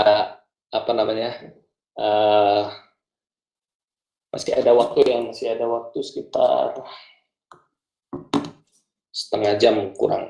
masih ada waktu sekitar setengah jam kurang.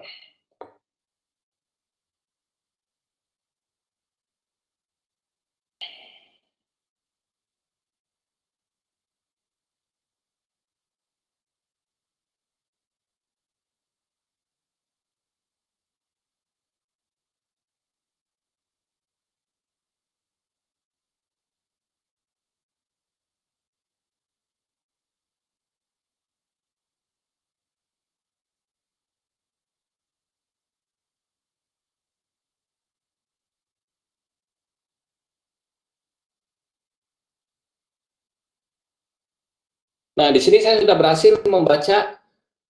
Nah, di sini saya sudah berhasil membaca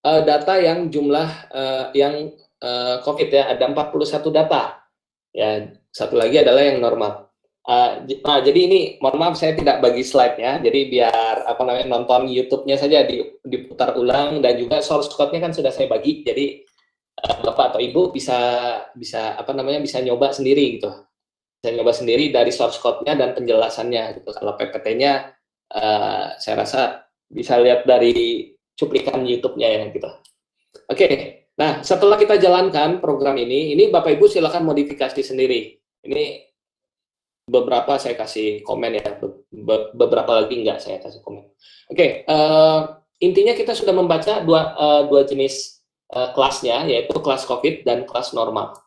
data yang jumlah yang COVID ya, ada 41 data. Ya, satu lagi adalah yang normal. Nah, jadi ini mohon maaf saya tidak bagi slide-nya, jadi biar nonton YouTube-nya saja diputar ulang, dan juga source code-nya kan sudah saya bagi, jadi Bapak atau Ibu bisa bisa nyoba sendiri gitu. Bisa nyoba sendiri dari source code-nya dan penjelasannya gitu. Kalau PPT-nya saya rasa bisa lihat dari cuplikan YouTube-nya ya gitu. Oke, nah setelah kita jalankan program ini Bapak Ibu silakan modifikasi sendiri. Ini beberapa saya kasih komen ya, beberapa lagi enggak saya kasih komen. Oke, intinya kita sudah membaca dua jenis kelasnya, yaitu kelas COVID dan kelas normal.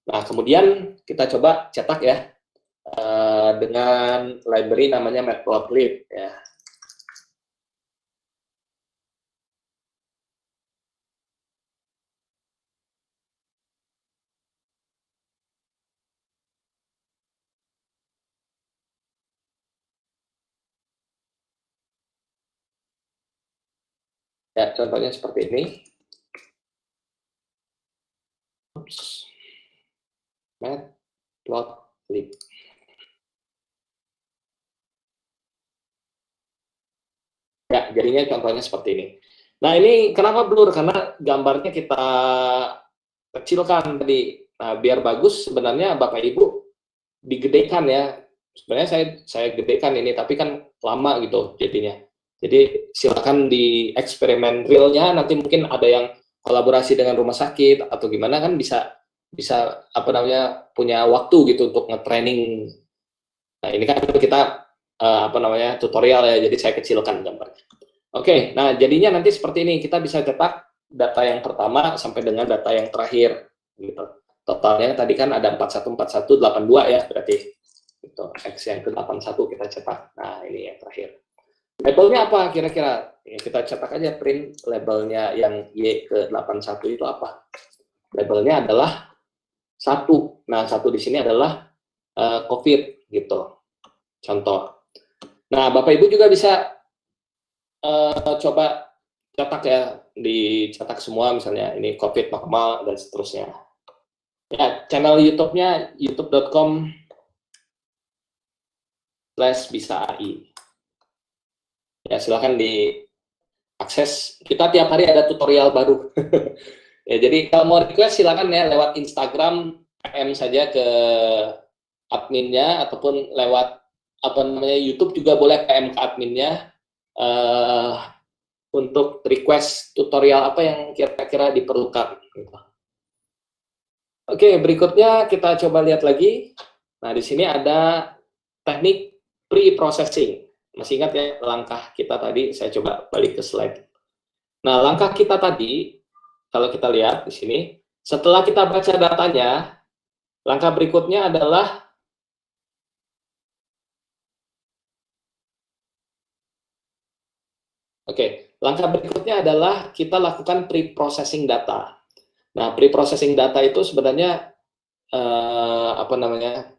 Nah, kemudian kita coba cetak ya dengan library namanya Matplotlib ya. Ya, contohnya seperti ini. Oops. Matplotlib. Ya, jadinya contohnya seperti ini. Nah, ini kenapa blur? Karena gambarnya kita kecilkan tadi. Nah, biar bagus sebenarnya Bapak Ibu digedekan ya. Sebenarnya saya gedekan ini, tapi kan lama gitu jadinya. Jadi silakan di eksperimen realnya, nanti mungkin ada yang kolaborasi dengan rumah sakit atau gimana kan bisa apa namanya punya waktu gitu untuk nge-training. Nah, ini kan kita apa namanya tutorial ya, jadi saya kecilkan gambarnya. Oke, nah jadinya nanti seperti ini, kita bisa cetak data yang pertama sampai dengan data yang terakhir gitu. Totalnya tadi kan ada 414182 ya, berarti itu X yang ke-81 kita cetak. Nah, ini yang terakhir. Labelnya apa kira-kira? Ya, kita cetak aja print labelnya yang Y ke-81 itu apa? Labelnya adalah 1. Nah, 1 di sini adalah COVID gitu. Contoh. Nah, Bapak Ibu juga bisa coba cetak ya, dicetak semua misalnya ini COVID normal dan seterusnya. Ya, channel YouTube-nya youtube.com/bisa.ai. Ya, silakan diakses. Kita tiap hari ada tutorial baru. Ya, jadi kalau mau request silakan ya lewat Instagram PM saja ke adminnya ataupun lewat apa namanya YouTube juga boleh PM ke adminnya untuk request tutorial apa yang kira-kira diperlukan. Oke, berikutnya kita coba lihat lagi. Nah, di sini ada teknik pre-processing. Masih ingat ya langkah kita tadi? Saya coba balik ke slide. Nah, langkah kita tadi, kalau kita lihat di sini, setelah kita baca datanya, langkah berikutnya adalah langkah berikutnya adalah kita lakukan pre-processing data. Nah, pre-processing data itu sebenarnya apa namanya?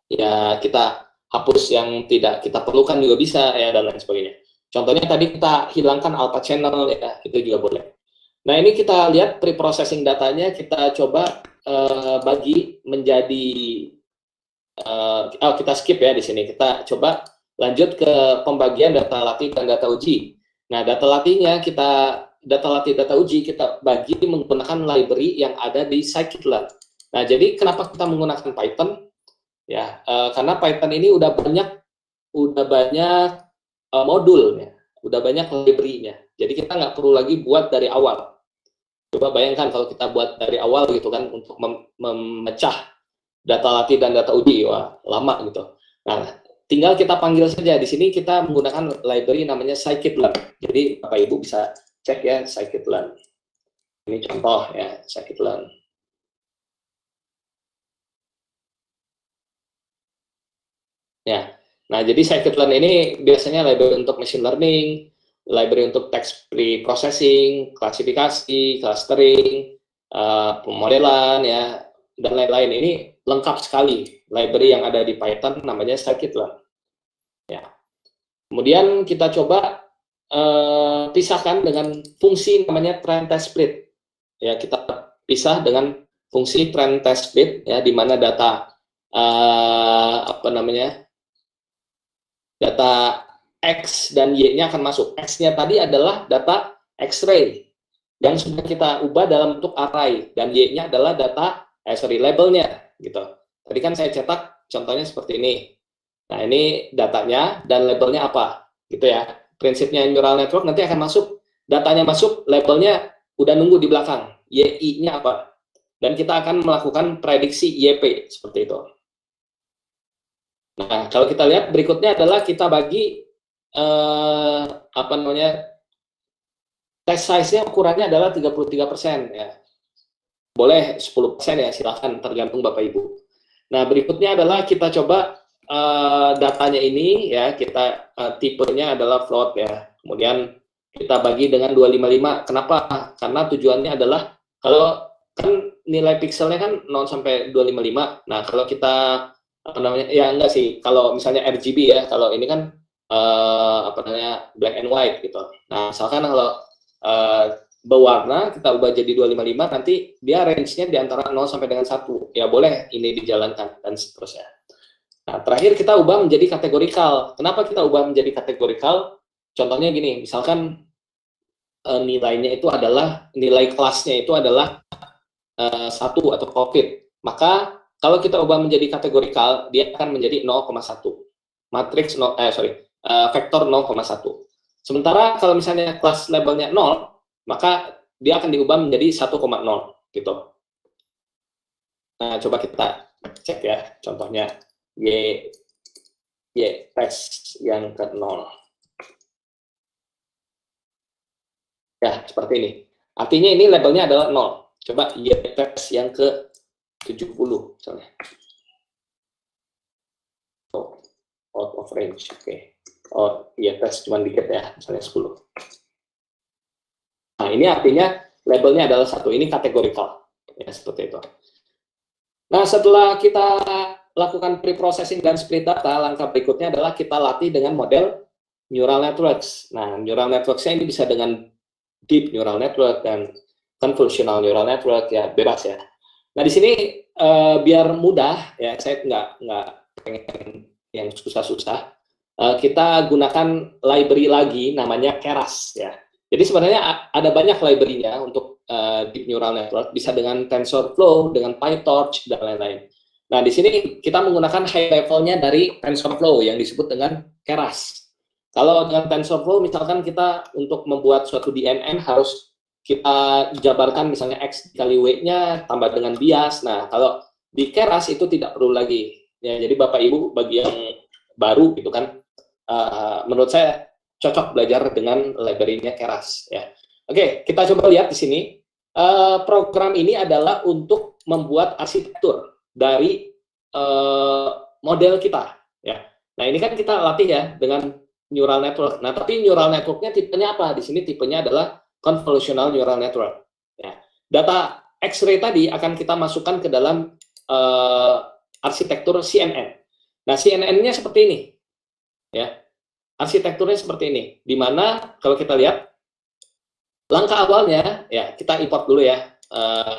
Ya, kita hapus yang tidak kita perlukan juga bisa ya dan lain sebagainya. Contohnya tadi kita hilangkan alpha channel ya, itu juga boleh. Nah, ini kita lihat pre-processing datanya, kita coba bagi menjadi kita skip ya di sini. Kita coba lanjut ke pembagian data latih dan data uji. Nah, data latih data uji kita bagi menggunakan library yang ada di scikit-learn. Nah, jadi kenapa kita menggunakan Python? Ya, karena Python ini udah banyak modulnya, udah banyak library-nya. Jadi kita nggak perlu lagi buat dari awal. Coba bayangkan kalau kita buat dari awal gitu kan untuk memecah data latih dan data uji, wah lama gitu. Nah, tinggal kita panggil saja. Di sini kita menggunakan library namanya scikit-learn. Jadi Bapak Ibu bisa cek ya scikit-learn. Ini contoh ya scikit-learn. Ya, nah jadi scikit-learn ini biasanya library untuk machine learning, library untuk text pre-processing, klasifikasi, clustering, pemodelan ya, dan lain-lain. Ini lengkap sekali library yang ada di Python namanya scikit-learn. Ya. Kemudian kita coba pisahkan dengan fungsi namanya trend test split. Ya, kita pisah dengan fungsi trend test split ya, di mana data apa namanya? Data X dan Y-nya akan masuk. X-nya tadi adalah data X-ray yang sudah kita ubah dalam bentuk array, dan Y-nya adalah data labelnya gitu. Tadi kan saya cetak contohnya seperti ini. Nah, ini datanya dan labelnya apa gitu ya. Prinsipnya neural network nanti akan masuk datanya masuk, labelnya udah nunggu di belakang, YI-nya apa. Dan kita akan melakukan prediksi YP, seperti itu. Nah, kalau kita lihat berikutnya adalah kita bagi, apa namanya, test size-nya ukurannya adalah 33%, ya. Boleh 10% ya, silahkan, tergantung Bapak Ibu. Nah, berikutnya adalah kita coba datanya ini, ya, kita tipenya adalah float, ya. Kemudian kita bagi dengan 255. Kenapa? Karena tujuannya adalah, kalau kan nilai pixelnya kan 0 sampai 255. Nah, kalau kita, apa namanya, ya enggak sih, kalau misalnya RGB ya, kalau ini kan apa namanya, black and white gitu. Nah, misalkan kalau berwarna kita ubah jadi 255, nanti dia range-nya di antara 0 sampai dengan 1. Ya boleh ini dijalankan dan seterusnya. Nah, terakhir kita ubah menjadi kategorikal. Kenapa kita ubah menjadi kategorikal? Contohnya gini, misalkan nilainya itu adalah, nilai kelasnya itu adalah 1 atau COVID. Maka kalau kita ubah menjadi kategorikal, dia akan menjadi 0,1. Matriks vektor 0,1. Sementara kalau misalnya kelas labelnya 0, maka dia akan diubah menjadi 1,0 gitu. Nah, coba kita cek ya, contohnya Y test yang ke 0. Ya, seperti ini. Artinya ini labelnya adalah 0. Coba Y test yang ke 70 misalnya. Oh, out of range. Oke. Oh, Y test cuma dikit ya, misalnya 10. Nah, ini artinya labelnya adalah 1. Ini kategorikal. Ya, seperti itu. Nah, setelah kita lakukan pre-processing dan split data, langkah berikutnya adalah kita latih dengan model neural networks. Nah, neural networks-nya ini bisa dengan deep neural network dan convolutional neural network, ya bebas ya. Nah, di sini biar mudah ya, saya nggak pengen yang susah-susah. Kita gunakan library lagi namanya Keras ya. Jadi sebenarnya ada banyak library-nya untuk deep neural network, bisa dengan TensorFlow, dengan PyTorch dan lain-lain. Nah, di sini kita menggunakan high level-nya dari TensorFlow yang disebut dengan Keras. Kalau dengan TensorFlow, misalkan kita untuk membuat suatu DNN harus kita jabarkan misalnya X kali W-nya tambah dengan bias. Nah, kalau di Keras itu tidak perlu lagi. Ya, jadi Bapak Ibu bagi yang baru gitu kan, menurut saya cocok belajar dengan library-nya Keras. Ya. Oke, kita coba lihat di sini. Program ini adalah untuk membuat arsitektur dari model kita. Ya. Nah, ini kan kita latih ya dengan neural network. Nah, tapi neural network-nya tipenya apa? Di sini tipenya adalah convolutional neural network. Ya. Data X-ray tadi akan kita masukkan ke dalam arsitektur CNN. Nah, CNN-nya seperti ini. Ya. Arsitekturnya seperti ini. Di mana kalau kita lihat langkah awalnya, ya kita import dulu ya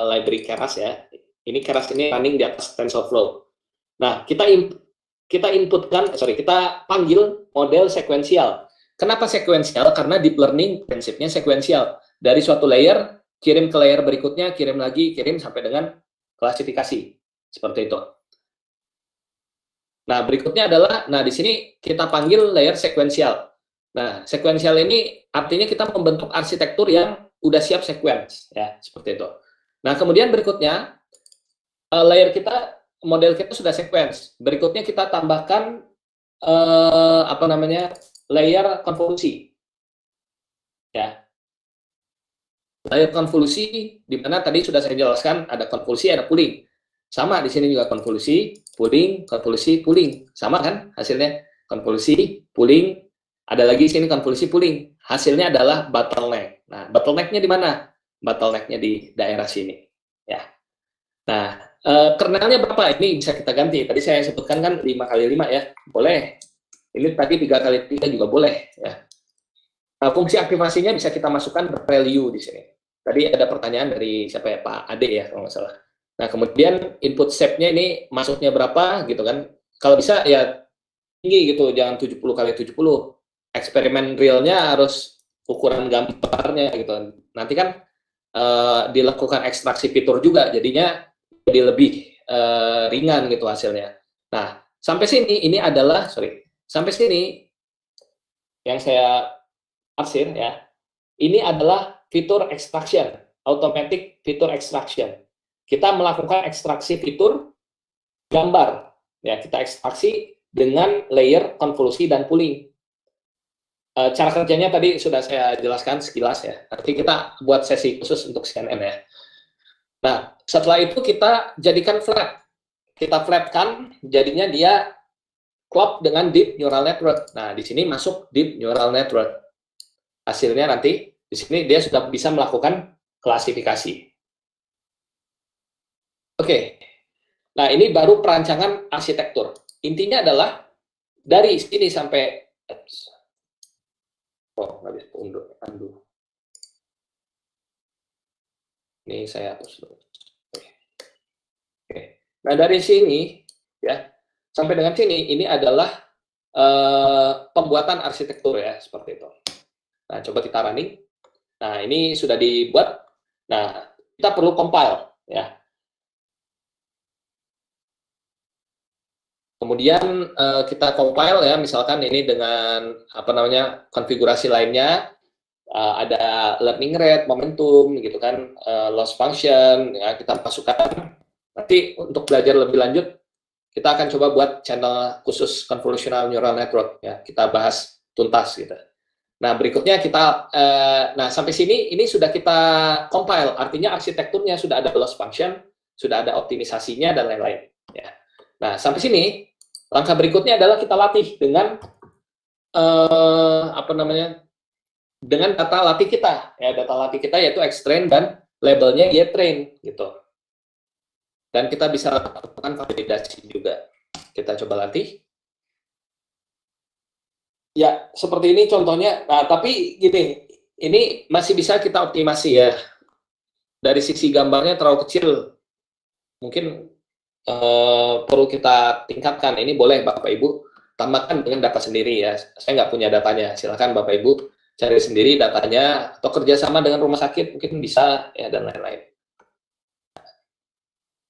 library Keras ya. Ini Keras ini running di atas TensorFlow. Nah, kita panggil model sekuensial. Kenapa sekuensial? Karena deep learning prinsipnya sekuensial. Dari suatu layer, kirim ke layer berikutnya, kirim lagi, kirim sampai dengan klasifikasi. Seperti itu. Nah, berikutnya adalah, nah di sini kita panggil layer sekuensial. Nah, sekuensial ini artinya kita membentuk arsitektur yang udah siap sequence, ya, seperti itu. Nah, kemudian berikutnya, layer kita, model kita sudah sequence. Berikutnya kita tambahkan apa namanya, layer konvolusi. Ya. Layer konvolusi di mana tadi sudah saya jelaskan ada konvolusi, ada pooling. Sama di sini juga konvolusi, pooling, sama kan hasilnya? Konvolusi, pooling, ada lagi di sini konvolusi, pooling. Hasilnya adalah bottleneck. Nah, bottleneck-nya di mana? Bottleneck-nya di daerah sini. Ya. Nah, kernelnya berapa? Ini bisa kita ganti. Tadi saya sebutkan kan 5x5 ya. Boleh. Ini tadi 3x3 juga boleh ya. Nah, fungsi aktivasinya bisa kita masukkan value di sini. Tadi ada pertanyaan dari siapa ya, Pak Ade ya kalau nggak salah. Nah, kemudian input shape-nya ini masuknya berapa gitu kan. Kalau bisa ya tinggi gitu, jangan 70x70. Eksperimen realnya harus ukuran gambarnya gitu. Nanti kan dilakukan ekstraksi fitur juga, jadinya jadi lebih ringan gitu hasilnya. Nah, sampai sini ini adalah, sampai sini yang saya arsir ya, ini adalah fitur extraction, automatic fitur extraction. Kita melakukan ekstraksi fitur gambar, ya kita ekstraksi dengan layer konvolusi dan pooling. Cara kerjanya tadi sudah saya jelaskan sekilas ya. Nanti kita buat sesi khusus untuk CNN ya. Nah, setelah itu kita jadikan flat. Kita flatkan, jadinya dia klop dengan deep neural network. Nah, di sini masuk deep neural network. Hasilnya nanti di sini dia sudah bisa melakukan klasifikasi. Oke. Nah, ini baru perancangan arsitektur. Intinya adalah dari sini sampai nggak bisa undo. Ini saya hapus dulu. Oke. Nah, dari sini ya sampai dengan sini ini adalah pembuatan arsitektur ya, seperti itu. Nah, coba kita running. Nah, ini sudah dibuat. Nah, kita perlu compile ya. Kemudian kita compile ya, misalkan ini dengan apa namanya konfigurasi lainnya, ada learning rate, momentum gitu kan, loss function ya, kita masukkan. Nanti untuk belajar lebih lanjut kita akan coba buat channel khusus convolutional neural network ya, kita bahas tuntas gitu. Nah, berikutnya kita nah sampai sini ini sudah kita compile, artinya arsitekturnya sudah ada loss function, sudah ada optimisasinya dan lain-lain ya. Nah, sampai sini langkah berikutnya adalah kita latih dengan apa namanya? Dengan data latih kita. Ya, data latih kita yaitu X-train dan labelnya Y-train gitu. Dan kita bisa lakukan validasi juga. Kita coba latih. Ya, seperti ini contohnya. Nah, tapi gini, ini masih bisa kita optimasi ya. Dari sisi gambarnya terlalu kecil. Mungkin perlu kita tingkatkan. Ini boleh Bapak Ibu tambahkan dengan data sendiri ya. Saya nggak punya datanya. Silakan Bapak Ibu cari sendiri datanya atau kerjasama dengan rumah sakit mungkin bisa ya, dan lain-lain.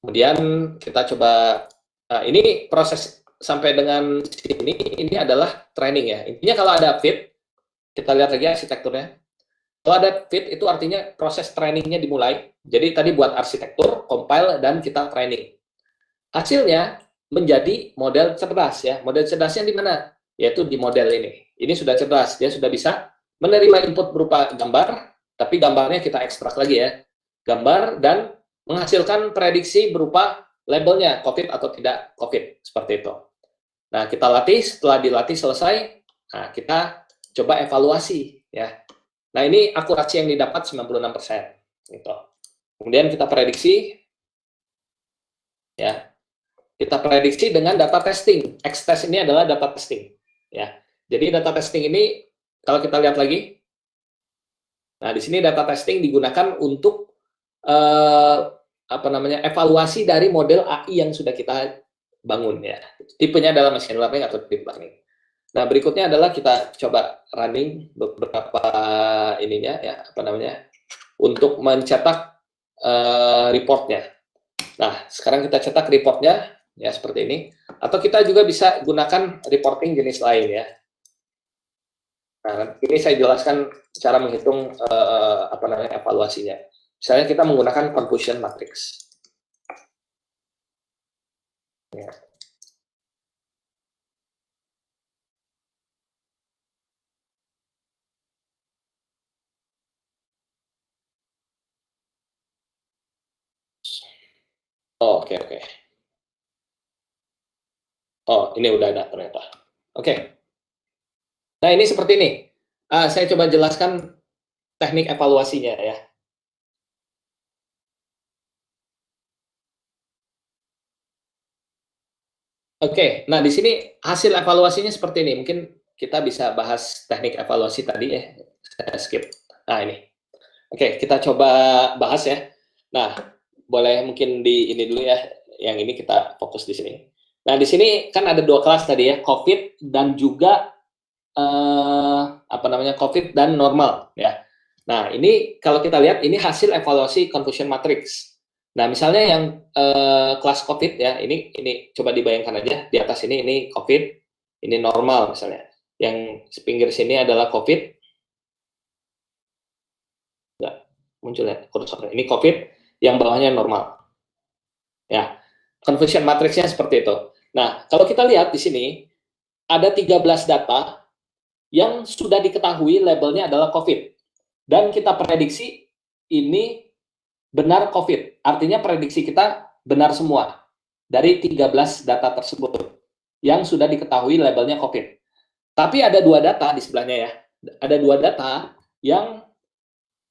Kemudian kita coba, nah ini proses sampai dengan sini, ini adalah training ya. Intinya kalau ada fit, kita lihat lagi arsitekturnya. Kalau ada fit itu artinya proses trainingnya dimulai. Jadi tadi buat arsitektur, compile, dan kita training. Hasilnya menjadi model cerdas ya. Model cerdasnya di mana? Yaitu di model ini. Ini sudah cerdas, dia sudah bisa menerima input berupa gambar, tapi gambarnya kita ekstrak lagi ya. Gambar dan menghasilkan prediksi berupa labelnya COVID atau tidak COVID, seperti itu. Nah, kita latih, setelah dilatih selesai, nah kita coba evaluasi ya. Nah, ini akurasi yang didapat 96%. Gitu. Kemudian kita prediksi ya. Kita prediksi dengan data testing. X-test ini adalah data testing ya. Jadi data testing ini kalau kita lihat lagi, nah di sini data testing digunakan untuk apa namanya evaluasi dari model AI yang sudah kita bangun ya. Tipenya adalah machine learning atau deep learning. Nah berikutnya adalah kita coba running beberapa ininya ya apa namanya untuk mencetak reportnya. Nah sekarang kita cetak reportnya ya seperti ini. Atau kita juga bisa gunakan reporting jenis lain ya. Nah, ini saya jelaskan cara menghitung apa namanya evaluasinya. Misalnya kita menggunakan confusion matrix. Ya. Oh, oke. Oh, ini udah ada ternyata. Oke. Nah, ini seperti ini. Saya coba jelaskan teknik evaluasinya ya. Oke, nah di sini hasil evaluasinya seperti ini. Mungkin kita bisa bahas teknik evaluasi tadi ya. Saya skip. Nah, ini. Oke, kita coba bahas ya. Nah, boleh mungkin di ini dulu ya. Yang ini kita fokus di sini. Nah, di sini kan ada dua kelas tadi ya, COVID dan juga apa namanya COVID dan normal ya. Nah, ini kalau kita lihat ini hasil evaluasi confusion matrix. Nah, misalnya yang kelas COVID ya, ini coba dibayangkan aja di atas ini COVID, ini normal misalnya. Yang pinggir sini adalah COVID. muncul ya kursornya. Ini COVID, yang bawahnya normal. Ya, confusion matrixnya seperti itu. Nah, kalau kita lihat di sini, ada 13 data yang sudah diketahui labelnya adalah COVID. Dan kita prediksi ini benar COVID. Artinya prediksi kita benar semua dari 13 data tersebut yang sudah diketahui labelnya COVID. Tapi ada dua data di sebelahnya ya. Ada dua data yang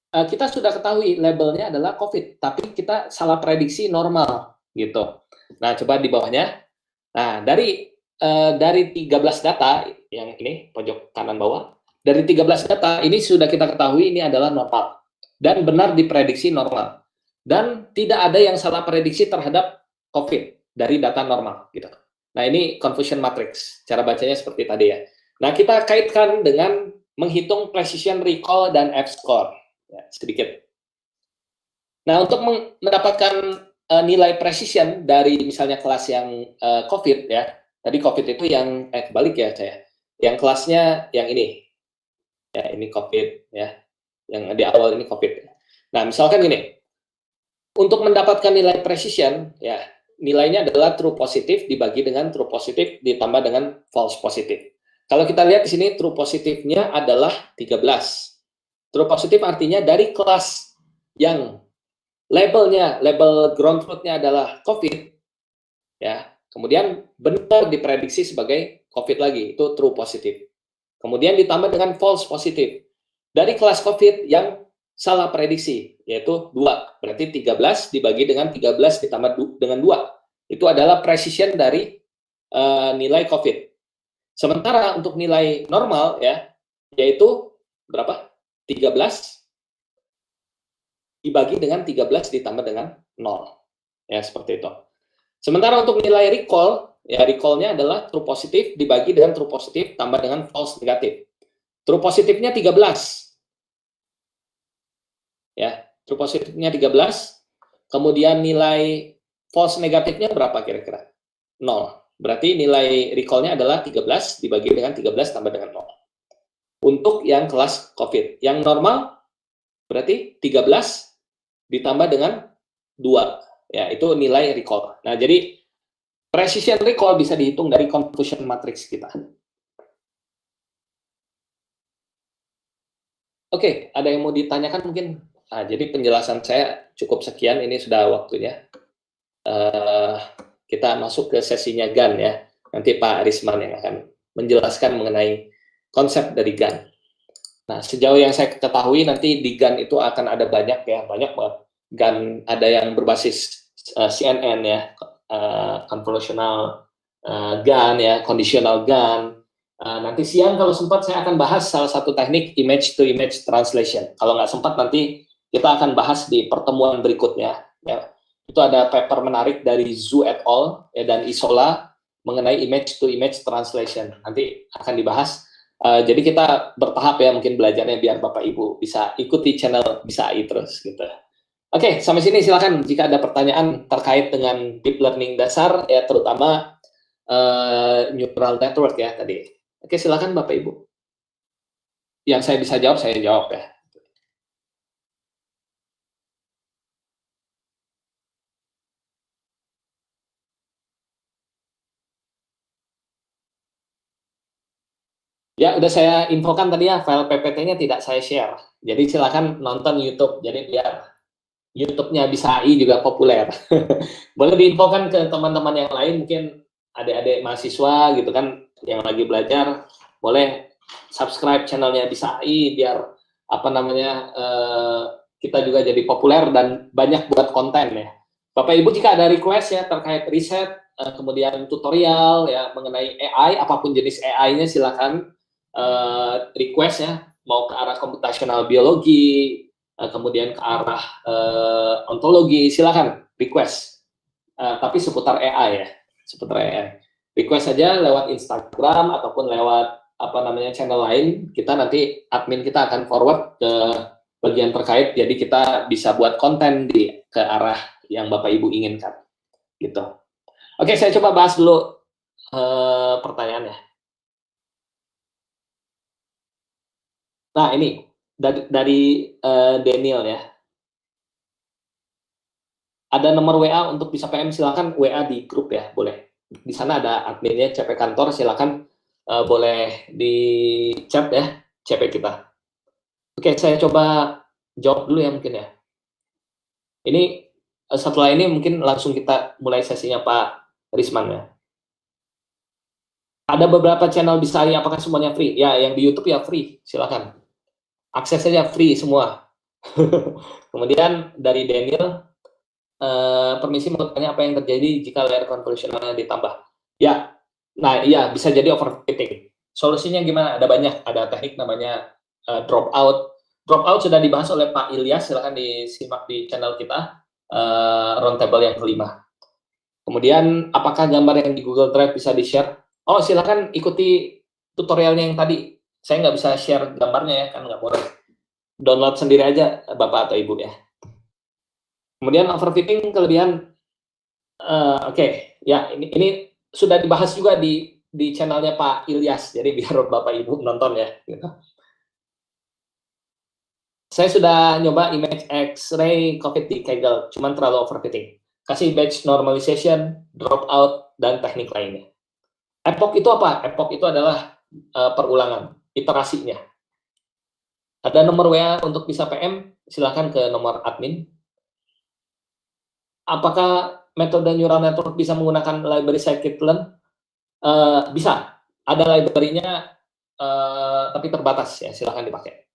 kita sudah ketahui labelnya adalah COVID, tapi kita salah prediksi normal gitu. Nah, coba di bawahnya. Nah, dari 13 data yang ini pojok kanan bawah, dari 13 data ini sudah kita ketahui ini adalah normal dan benar diprediksi normal. Dan tidak ada yang salah prediksi terhadap COVID dari data normal gitu. Nah, ini confusion matrix. Cara bacanya seperti tadi ya. Nah, kita kaitkan dengan menghitung precision recall dan F-score. Ya, sedikit. Nah, untuk mendapatkan nilai precision dari misalnya kelas yang COVID ya, tadi COVID itu yang kebalik ya saya, yang kelasnya yang ini, ya ini COVID ya, yang di awal ini COVID. Nah, misalkan gini, untuk mendapatkan nilai precision ya, nilainya adalah true positif dibagi dengan true positif ditambah dengan false positif. Kalau kita lihat di sini true positifnya adalah 13. True positif artinya dari kelas yang label ground truth-nya adalah COVID, ya, kemudian benar diprediksi sebagai COVID lagi, itu true positif. Kemudian ditambah dengan false positif. Dari kelas COVID yang salah prediksi, yaitu 2. Berarti 13 dibagi dengan 13 ditambah dengan 2. Itu adalah precision dari nilai COVID. Sementara untuk nilai normal, ya, yaitu berapa? 13 dibagi dengan 13 ditambah dengan 0. Ya, seperti itu. Sementara untuk nilai recall, ya recall-nya adalah true positif dibagi dengan true positif tambah dengan false negatif. True positifnya 13. Ya, true positifnya 13. Kemudian nilai false negatifnya berapa kira-kira? 0. Berarti nilai recall-nya adalah 13 dibagi dengan 13 tambah dengan 0. Untuk yang kelas COVID. Yang normal berarti 13 ditambah dengan 2. Ya, itu nilai recall. Nah, jadi precision recall bisa dihitung dari confusion matrix kita. Oke, ada yang mau ditanyakan mungkin? Nah, jadi penjelasan saya cukup sekian, ini sudah waktunya. Kita masuk ke sesinya GAN ya. Nanti Pak Arisman yang akan menjelaskan mengenai konsep dari GAN. Nah, sejauh yang saya ketahui nanti di GAN itu akan ada banyak ya, banyak banget. GAN ada yang berbasis CNN ya, convolutional GAN ya, conditional GAN. Nanti siang kalau sempat saya akan bahas salah satu teknik image to image translation. Kalau nggak sempat nanti kita akan bahas di pertemuan berikutnya. Ya. Itu ada paper menarik dari Zhu et al. Ya, dan Isola mengenai image to image translation. Nanti akan dibahas. Jadi kita bertahap ya mungkin belajarnya biar Bapak Ibu bisa ikuti channel Bisa AI terus gitu. Oke, sampai sini silakan jika ada pertanyaan terkait dengan deep learning dasar ya terutama neural network ya tadi. Oke, silakan Bapak Ibu. Yang saya bisa jawab saya jawab ya. Ya, udah saya infokan tadi ya, file PPT-nya tidak saya share. Jadi silakan nonton YouTube. Jadi biar YouTube-nya Bisa AI juga populer. Boleh diinfokan ke teman-teman yang lain, mungkin adik-adik mahasiswa gitu kan, yang lagi belajar, boleh subscribe channelnya Bisa AI, biar apa namanya, kita juga jadi populer dan banyak buat konten ya. Bapak Ibu jika ada request ya terkait riset, kemudian tutorial ya mengenai AI, apapun jenis AI-nya silakan request ya, mau ke arah computational biologi, kemudian ke arah ontologi, silakan request. Tapi seputar AI ya, seputar AI. Request saja lewat Instagram ataupun lewat apa namanya channel lain. Kita nanti admin kita akan forward ke bagian terkait, jadi kita bisa buat konten di ke arah yang Bapak Ibu inginkan. Gitu. Oke, saya coba bahas dulu pertanyaannya. Nah, ini dari Daniel ya. ada nomor WA untuk bisa PM, silakan WA di grup ya, boleh. Di sana ada adminnya CP kantor, silakan boleh di chat ya, CP kita. Oke, saya coba jawab dulu ya mungkin ya. Ini setelah ini mungkin langsung kita mulai sesinya Pak Risman ya. Ada beberapa channel bisa, apakah semuanya free? Ya, yang di YouTube ya free, silakan. Akses saja free semua. Kemudian dari Daniel, permisi mau tanya apa yang terjadi jika layer konvolusionalnya ditambah? Ya, nah iya bisa jadi overfitting. Solusinya gimana? Ada banyak, ada teknik namanya drop out. Drop out sudah dibahas oleh Pak Ilyas, silahkan disimak di channel kita, roundtable yang kelima. Kemudian apakah gambar yang di Google Drive bisa di-share? Oh silahkan ikuti tutorialnya yang tadi. Saya nggak bisa share gambarnya ya, kan nggak boleh. Download sendiri aja Bapak atau Ibu ya. Kemudian overfitting kelebihan, oke, ya ini sudah dibahas juga di channelnya Pak Ilyas, jadi biar Bapak Ibu nonton ya. Gitu. Saya sudah nyoba image X-ray COVID di Kaggle, cuman terlalu overfitting. Kasih batch normalization, dropout, dan teknik lainnya. Epoch itu apa? Epoch itu adalah perulangan, iterasinya. Ada nomor WA untuk bisa PM, silakan ke nomor admin. Apakah metode neural network bisa menggunakan library scikit-learn? Bisa, ada library-nya, tapi terbatas ya, silahkan dipakai.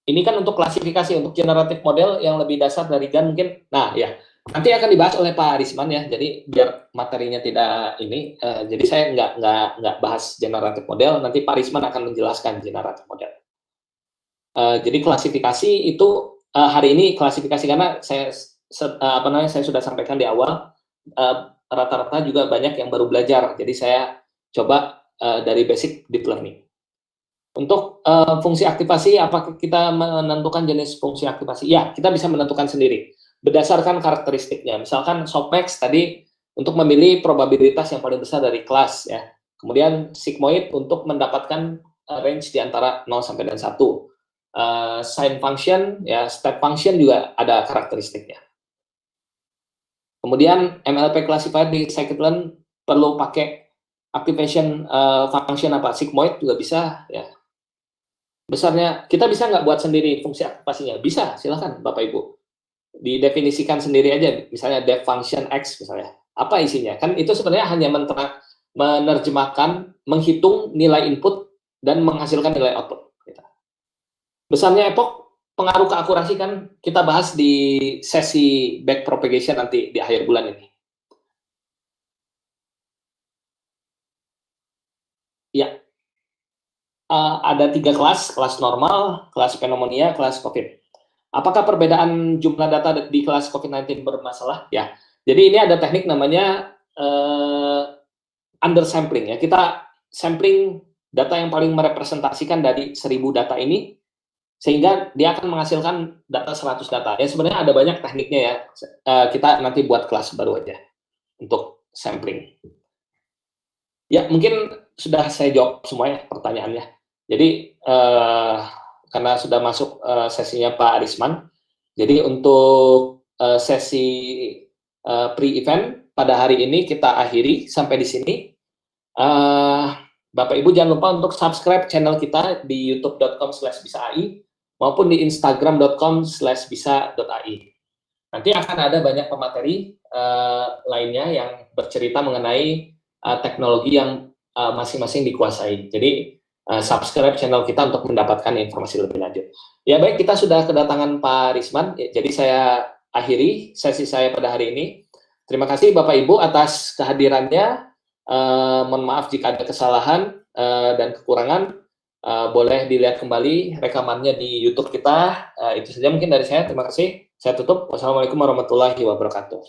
Ini kan untuk klasifikasi, untuk generatif model yang lebih dasar dari GAN mungkin. Nah ya, nanti akan dibahas oleh Pak Risman ya. Jadi biar materinya tidak ini, jadi saya nggak bahas generatif model. Nanti Pak Risman akan menjelaskan generatif model. Jadi klasifikasi itu hari ini klasifikasi karena saya sudah sampaikan di awal, rata-rata juga banyak yang baru belajar. Jadi saya coba dari basic deep learning. Untuk fungsi aktivasi, apakah kita menentukan jenis fungsi aktivasi? Ya, kita bisa menentukan sendiri berdasarkan karakteristiknya. Misalkan softmax tadi untuk memilih probabilitas yang paling besar dari kelas ya. Kemudian sigmoid untuk mendapatkan range di antara 0 sampai dengan 1. Sign function ya, step function juga ada karakteristiknya. Kemudian MLP classifier di scikit-learn perlu pakai activation function apa? Sigmoid juga bisa ya. Besarnya, kita bisa nggak buat sendiri fungsi aktivasinya? Bisa, silahkan Bapak Ibu. Didefinisikan sendiri aja, misalnya def function X misalnya. Apa isinya? Kan itu sebenarnya hanya menerjemahkan, menghitung nilai input, dan menghasilkan nilai output. Besarnya epoch, pengaruh ke akurasi kan kita bahas di sesi backpropagation nanti di akhir bulan ini. Ya, ada 3 kelas normal, kelas pneumonia, kelas COVID. Apakah perbedaan jumlah data di kelas COVID-19 bermasalah? Ya, jadi ini ada teknik namanya undersampling ya. Kita sampling data yang paling merepresentasikan dari 1000 data ini, sehingga dia akan menghasilkan data 100 data. Ya sebenarnya ada banyak tekniknya ya. Kita nanti buat kelas baru aja untuk sampling. Ya mungkin sudah saya jawab semua ya pertanyaannya. Jadi karena sudah masuk sesinya Pak Risman, jadi untuk sesi pre-event pada hari ini kita akhiri sampai di sini. Bapak Ibu jangan lupa untuk subscribe channel kita di youtube.com/bisai maupun di instagram.com/bisa.ai. Nanti akan ada banyak pemateri lainnya yang bercerita mengenai teknologi yang masing-masing dikuasai. Jadi subscribe channel kita untuk mendapatkan informasi lebih lanjut. Ya baik, kita sudah kedatangan Pak Risman. Jadi saya akhiri sesi saya pada hari ini. Terima kasih Bapak Ibu atas kehadirannya. Mohon maaf jika ada kesalahan dan kekurangan. Boleh dilihat kembali rekamannya di YouTube kita. Itu saja mungkin dari saya. Terima kasih. Saya tutup. Wassalamualaikum warahmatullahi wabarakatuh.